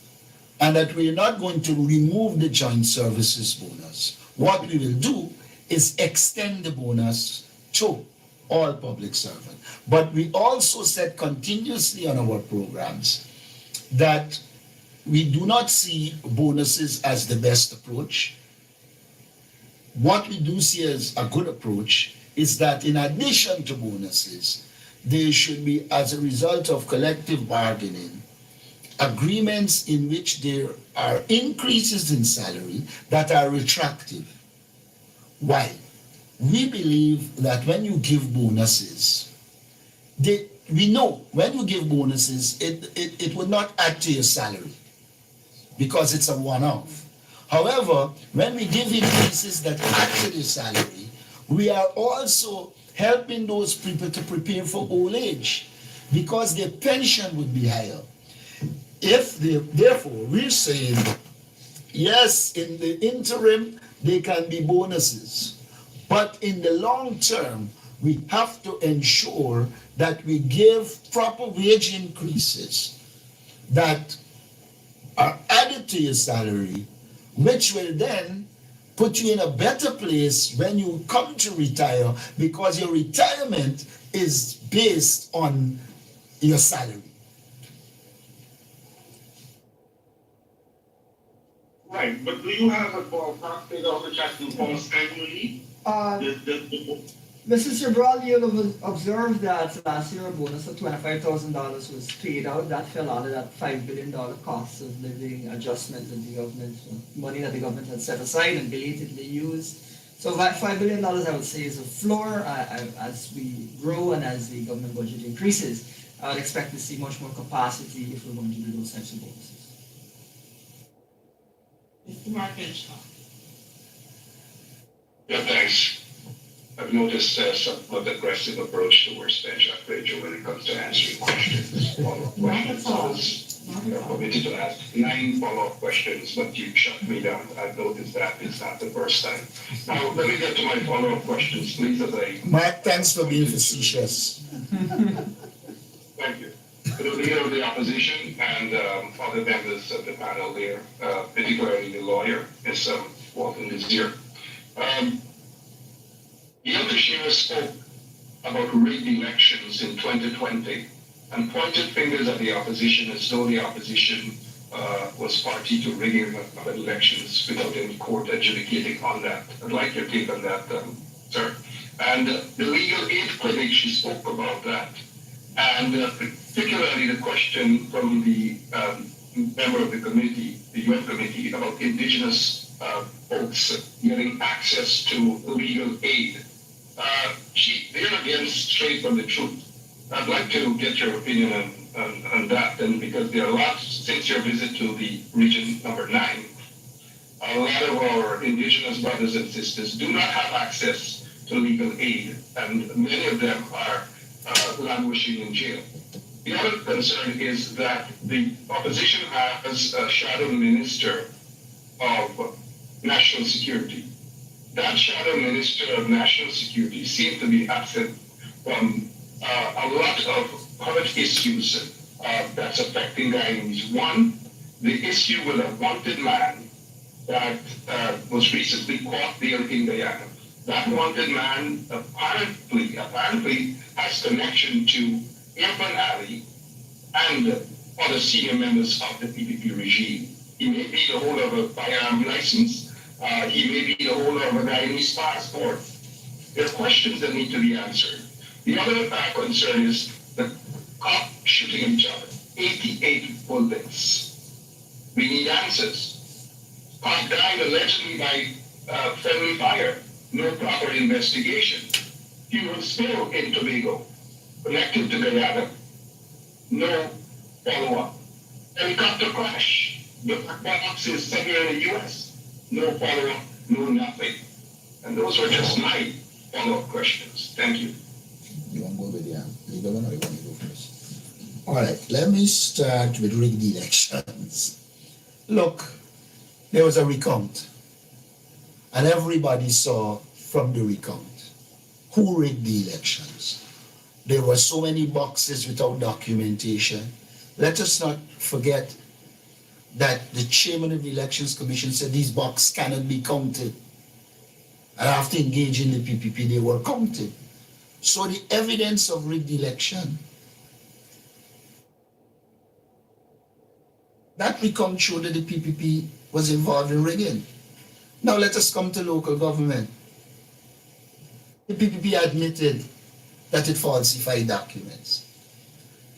and that we're not going to remove the joint services bonus. What we will do is extend the bonus to all public servants. But we also said continuously on our programs that we do not see bonuses as the best approach. What we do see as a good approach is that in addition to bonuses, there should be, as a result of collective bargaining, agreements in which there are increases in salary that are retroactive. Why? We believe that when you give bonuses, we know when you give bonuses, it would not add to your salary because it's a one-off. However, when we give increases that add to the salary, we are also helping those people to prepare for old age because their pension would be higher. Therefore, we're saying, yes, in the interim, there can be bonuses. But in the long term, we have to ensure that we give proper wage increases that are added added to your salary, which will then put you in a better place when you come to retire, because your retirement is based on your salary. Right, but do you have a ballpark figure of which I can cost annually? Mrs. Cabral, you'll have observed that last year a bonus of $25,000 was paid out. That fell out of that $5 billion cost of living adjustment that the government, money that the government had set aside and belatedly used. So that $5 billion, I would say, is a floor. As we grow and as the government budget increases, I would expect to see much more capacity if we're going to do those types of bonuses. Mr. Mark Benchcom. Yeah, thanks. I've noticed somewhat aggressive approach towards Benjamin Rachel when it comes to answering questions. Follow-up questions. I was permitted to ask 9 follow-up questions, but you shut me down. I've noticed that it's not the first time. Now, let me get to my follow-up questions, please, as I... Mark, thanks for being facetious. Thank you. To the leader of the opposition and other members of the panel here, particularly the lawyer, is Walton is here. Yeltsin spoke about rigged elections in 2020 and pointed fingers at the opposition as though the opposition was party to rigging of elections without any court adjudicating on that. I'd like your take on that, sir. And the legal aid clinic, she spoke about that. And particularly the question from the member of the committee, the UN committee, about indigenous folks getting access to legal aid. They're again straight from the truth. I'd like to get your opinion on that, and because there are lots, since your visit to the region number 9, a lot of our indigenous brothers and sisters do not have access to legal aid, and many of them are languishing in jail. The other concern is that the opposition has a shadow minister of national security. That shadow minister of national security seems to be absent from a lot of current issues that's affecting Guyanese. One, the issue with a wanted man that was recently caught there in Guyana. That wanted man apparently has connection to Irfan Ali and other senior members of the PPP regime. He may be the holder of a firearm license. He may be the holder of a Guyanese passport. There are questions that need to be answered. The other concern is the cop shooting each other. 88 bullets. We need answers. Cop died allegedly by friendly fire. No proper investigation. Fuel spill in Tobago. Connected to Guyana. No follow-up. Helicopter crash. The box is somewhere in the U.S. No follow-up, no nothing. And those were just my follow-up questions. Thank you. You want to go with the legal one, or you want to go first? All right, let me start with rigged elections. Look, there was a recount, and everybody saw from the recount who rigged the elections. There were so many boxes without documentation. Let us not forget that the chairman of the Elections Commission said these boxes cannot be counted. And after engaging the PPP, they were counted. So the evidence of rigged election, that recount showed that the PPP was involved in rigging. Now let us come to local government. The PPP admitted that it falsified documents.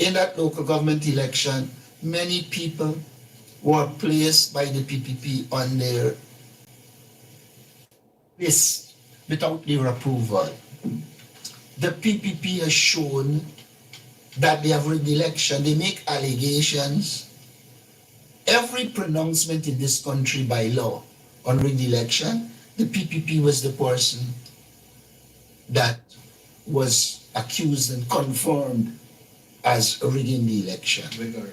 In that local government election, many people were placed by the PPP on their list without their approval. The PPP has shown that they have rigged the election. They make allegations. Every pronouncement in this country by law on rigged election, the PPP was the person that was accused and confirmed as rigging the election.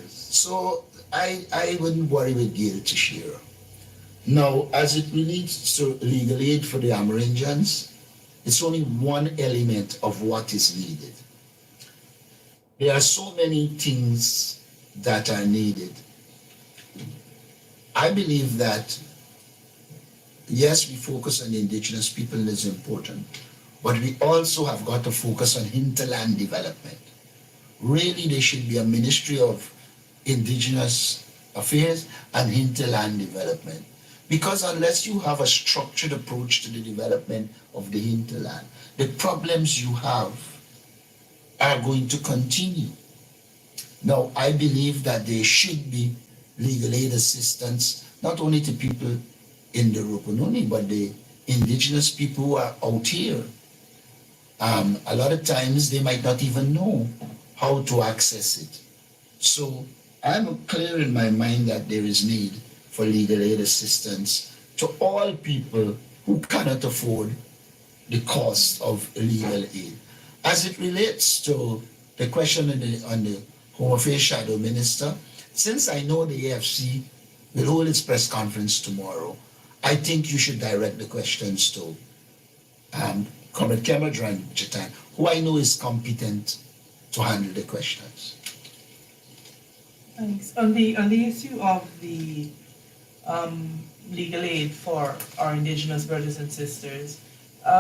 So I wouldn't worry with Gail Teixeira. Now, as it relates to legal aid for the Amerindians, it's only one element of what is needed. There are so many things that are needed. I believe that, yes, we focus on the indigenous people and it's important, but we also have got to focus on hinterland development. Really, there should be a Ministry of Indigenous Affairs and Hinterland Development. Because unless you have a structured approach to the development of the hinterland, the problems you have are going to continue. Now, I believe that there should be legal aid assistance, not only to people in the Rupununi, but the indigenous people who are out here. A lot of times they might not even know how to access it. So I'm clear in my mind that there is need for legal aid assistance to all people who cannot afford the cost of legal aid. As it relates to the question on the Home Affairs Shadow Minister, since I know the AFC will hold its press conference tomorrow, I think you should direct the questions to Comrade Kemadran Jatan, who I know is competent to handle the questions. Thanks. On the issue of the legal aid for our indigenous brothers and sisters,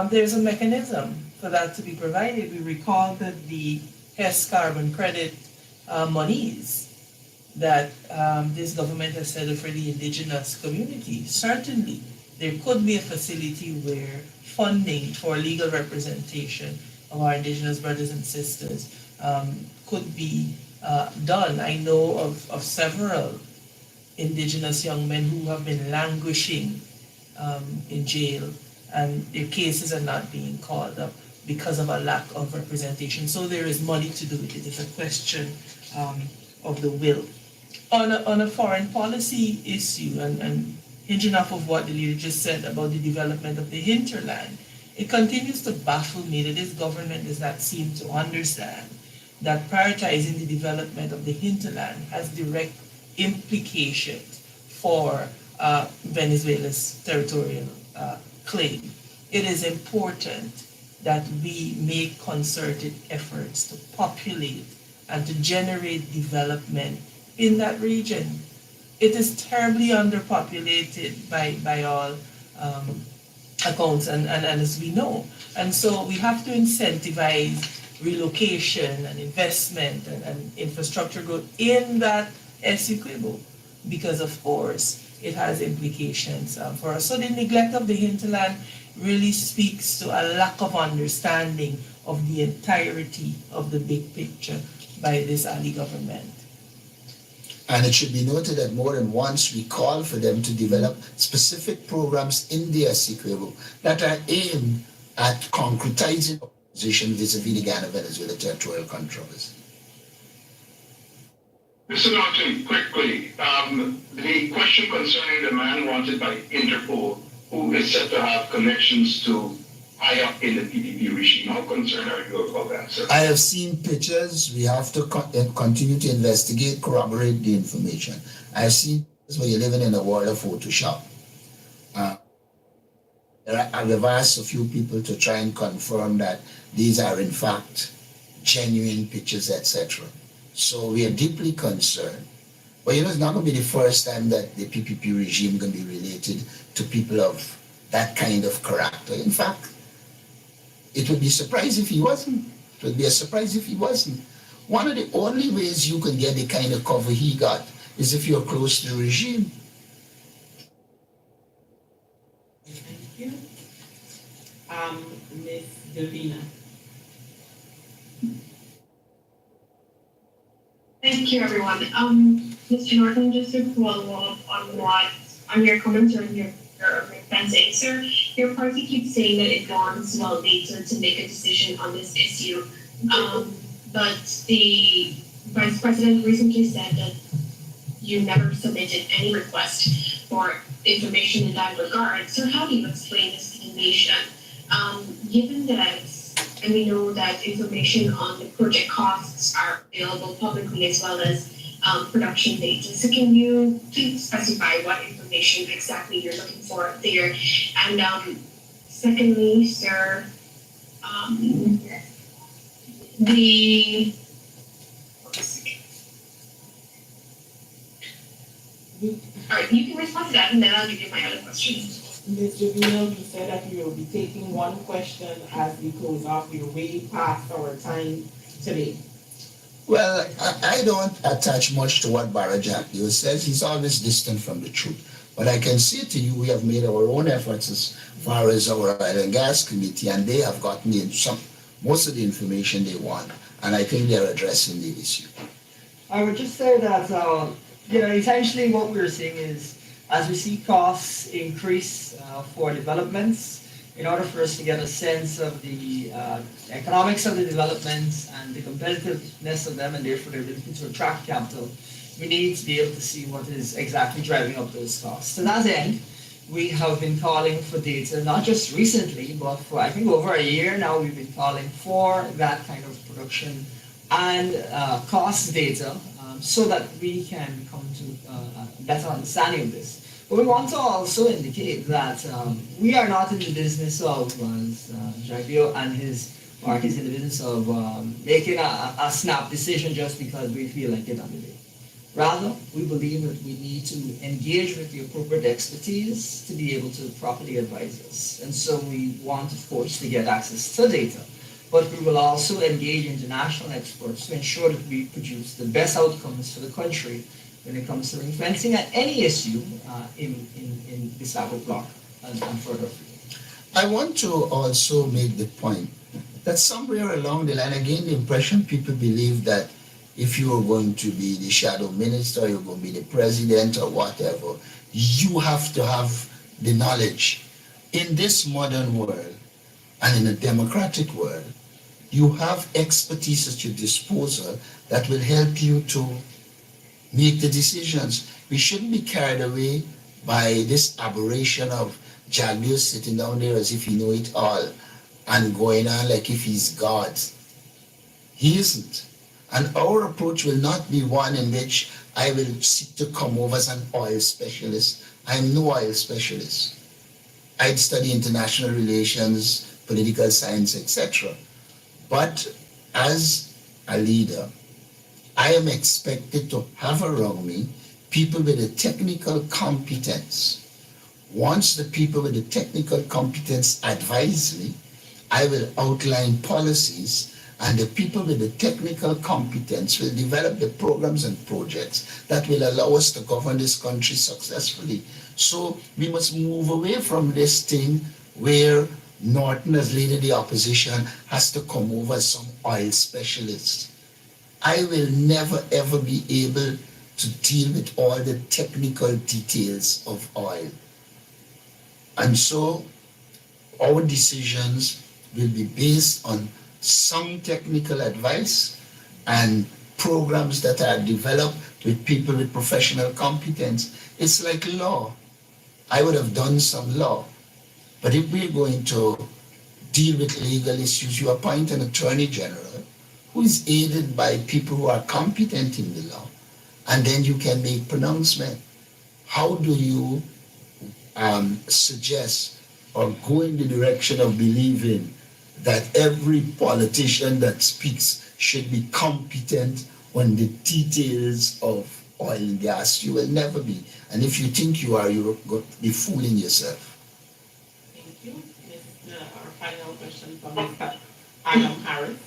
there's a mechanism for that to be provided. We recall that the HES carbon credit monies that this government has set up for the indigenous community, certainly there could be a facility where funding for legal representation of our indigenous brothers and sisters could be done. I know of several indigenous young men who have been languishing in jail and their cases are not being called up because of a lack of representation. So there is money to do it. It is a question of the will. On a foreign policy issue, and hinging off of what the leader just said about the development of the hinterland, it continues to baffle me that this government does not seem to understand that prioritizing the development of the hinterland has direct implications for Venezuela's territorial claim. It is important that we make concerted efforts to populate and to generate development in that region. It is terribly underpopulated by all accounts and as we know. And so we have to incentivize relocation and investment and infrastructure growth in that Essequibo, because of course it has implications for us. So the neglect of the hinterland really speaks to a lack of understanding of the entirety of the big picture by this Ali government. And it should be noted that more than once we call for them to develop specific programs in the Essequibo that are aimed at concretizing opposition vis-a-vis the Guyana-Venezuela territorial controversy. Mr. Norton, quickly, the question concerning the man wanted by Interpol, who is said to have connections to high up in the PPP regime. How concerned are you about that, sir? I have seen pictures. We have to continue to investigate, corroborate the information. I have seen pictures where you're living in a world of Photoshop. I've asked a few people to try and confirm that these are in fact genuine pictures, etc. So we are deeply concerned. But it's not going to be the first time that the PPP regime is going to be related to people of that kind of character. In fact, it would be a surprise if he wasn't. It would be a surprise if he wasn't. One of the only ways you can get the kind of cover he got is if you're close to the regime. Thank you. Ms. Goddyana. Thank you, everyone. Mr. Norton, just to follow up on your comments or your fencing, sir, your party keeps saying that it wants well data to make a decision on this issue. But the Vice President recently said that you never submitted any request for information in that regard. So how do you explain this to the nation? Given that, and we know that information on the project costs are available publicly as well as production data. So can you please specify what information exactly you're looking for there? And secondly, sir, All right, you can respond to that, and then I'll give you my other question. Ms. Javino, you said that we will be taking one question as we close off. We're way past our time today. Well, I don't attach much to what Barajaki says. He's always distant from the truth. But I can say to you, we have made our own efforts as far as our oil and gas committee, and they have gotten in most of the information they want. And I think they're addressing the issue. I would just say that, essentially what we're seeing is as we see costs increase for developments, in order for us to get a sense of the economics of the developments and the competitiveness of them and therefore their ability to attract capital, we need to be able to see what is exactly driving up those costs. To that end, we have been calling for data, not just recently, but for I think over a year now, we've been calling for that kind of production and cost data so that we can come to a better understanding of this. But we want to also indicate that we are not in the business of, as Javier and his park is in the business of making a snap decision just because we feel like it on the day. Rather, we believe that we need to engage with the appropriate expertise to be able to properly advise us. And so we want, of course, to get access to data. But we will also engage international experts to ensure that we produce the best outcomes for the country when it comes to ring fencing at any issue in this type of block and further. I want to also make the point that somewhere along the line, again, the impression people believe that if you are going to be the shadow minister, you're going to be the president or whatever, you have to have the knowledge. In this modern world and in a democratic world, you have expertise at your disposal that will help you to make the decisions. We shouldn't be carried away by this aberration of Jaglius sitting down there as if he know it all and going on like if he's God. He isn't. And our approach will not be one in which I will seek to come over as an oil specialist. I'm no oil specialist. I'd study international relations, political science, etc. But as a leader, I am expected to have around me people with the technical competence. Once the people with the technical competence advise me, I will outline policies, and the people with the technical competence will develop the programs and projects that will allow us to govern this country successfully. So we must move away from this thing where Norton, as leader of the opposition, has to come over as some oil specialist. I will never ever be able to deal with all the technical details of oil. And so our decisions will be based on some technical advice and programs that are developed with people with professional competence. It's like law. I would have done some law. But if we're going to deal with legal issues, you appoint an attorney general who is aided by people who are competent in the law, and then you can make pronouncement. How do you suggest or go in the direction of believing that every politician that speaks should be competent on the details of oil and gas? You will never be. And if you think you are, you're going to be fooling yourself. Thank you. Our final question from Mr. Adam Harris.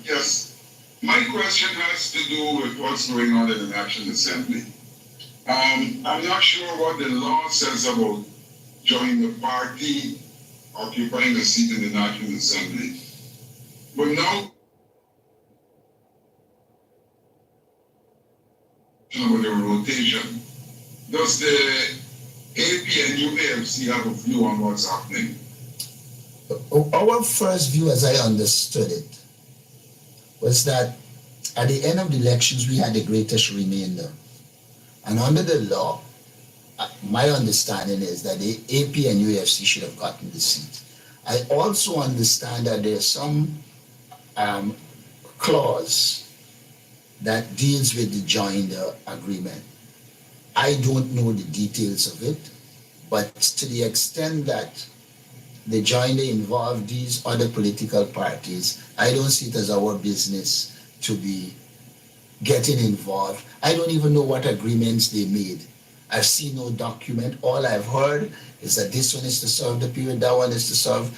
Yes. My question has to do with what's going on in the National Assembly. I'm not sure what the law says about joining the party, occupying a seat in the National Assembly. But now, with the rotation, does the APNU AFC have a view on what's happening? Our first view, as I understood it, was that at the end of the elections, we had the greatest remainder. And under the law, my understanding is that the AP and UFC should have gotten the seat. I also understand that there's some clause that deals with the joinder agreement. I don't know the details of it, but to the extent that the joinder involved these other political parties, I don't see it as our business to be getting involved. I don't even know what agreements they made. I've seen no document. All I've heard is that this one is to serve the period, that one is to serve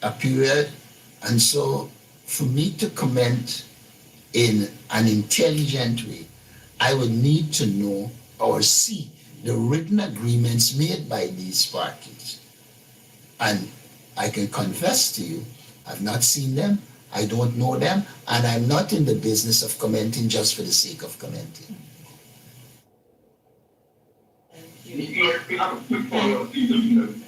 a period. And so for me to comment in an intelligent way, I would need to know or see the written agreements made by these parties. And I can confess to you, I've not seen them, I don't know them, and I'm not in the business of commenting just for the sake of commenting. You have a quick follow-up, please.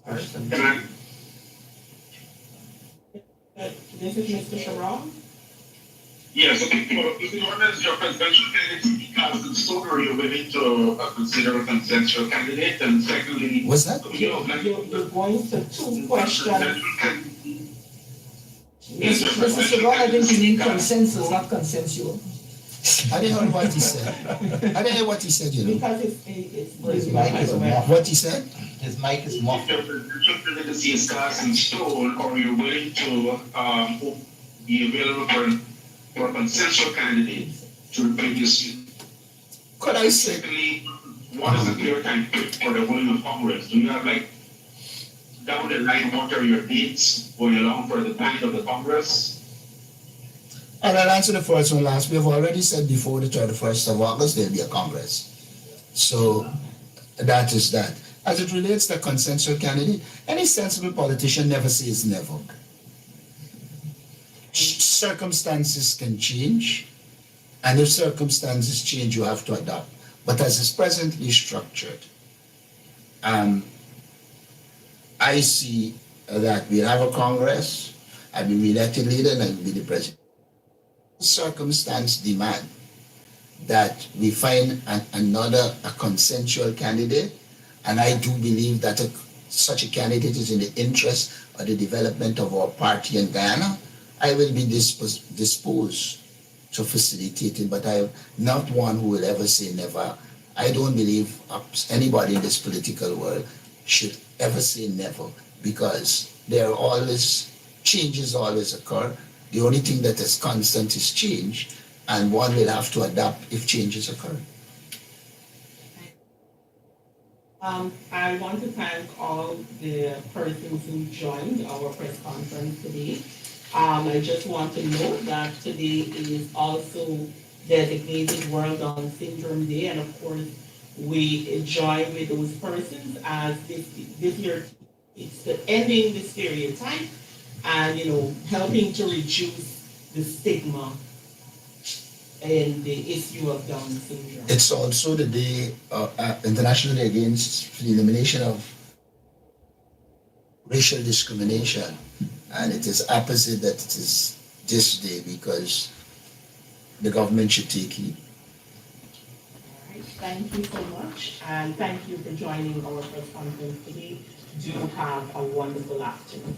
Can I? This is Mr. Sharon. Yes, okay. If the ordinance is your presidential candidate cast in stone, or you're willing to consider a consensual candidate? And secondly, what's that? You're going to two questions. Mr. Sharon, I think you mean consensus, not consensual. I didn't hear what he said. I didn't hear what he said, you know. Because it's His mic is muffled. What he said? His mic is if muffled. your presidential candidacy is cast in stone, or you're willing to be available for a consensual candidate to replace you. Could I say? Secondly, what is the clear time for the holding of Congress? Do you have like down the line, what are your dates going along for the time of the Congress? And I'll answer the first one last. We have already said before the 31st of August, there'll be a Congress. So that is that. As it relates to consensual candidate, any sensible politician never says never. Circumstances can change, and if circumstances change, you have to adapt. But as it's presently structured, I see that we have a Congress, I'll be re-elected leader, and I'll be the president. Circumstance demand that we find another consensual candidate, and I do believe that such a candidate is in the interest of the development of our party in Guyana. I will be disposed to facilitate it, but I am not one who will ever say never. I don't believe anybody in this political world should ever say never, because there are always changes always occur. The only thing that is constant is change, and one will have to adapt if changes occur. I want to thank all the persons who joined our press conference today. I just want to note that today is also designated World Down Syndrome Day, and of course, we join with those persons as this year it's the ending the stereotype and helping to reduce the stigma in the issue of Down syndrome. It's also the day, International Day Against the Elimination of Racial Discrimination, and it is opposite that it is this day because the government should take heed. All right, thank you so much, and thank you for joining our press conference today. Do have a wonderful afternoon.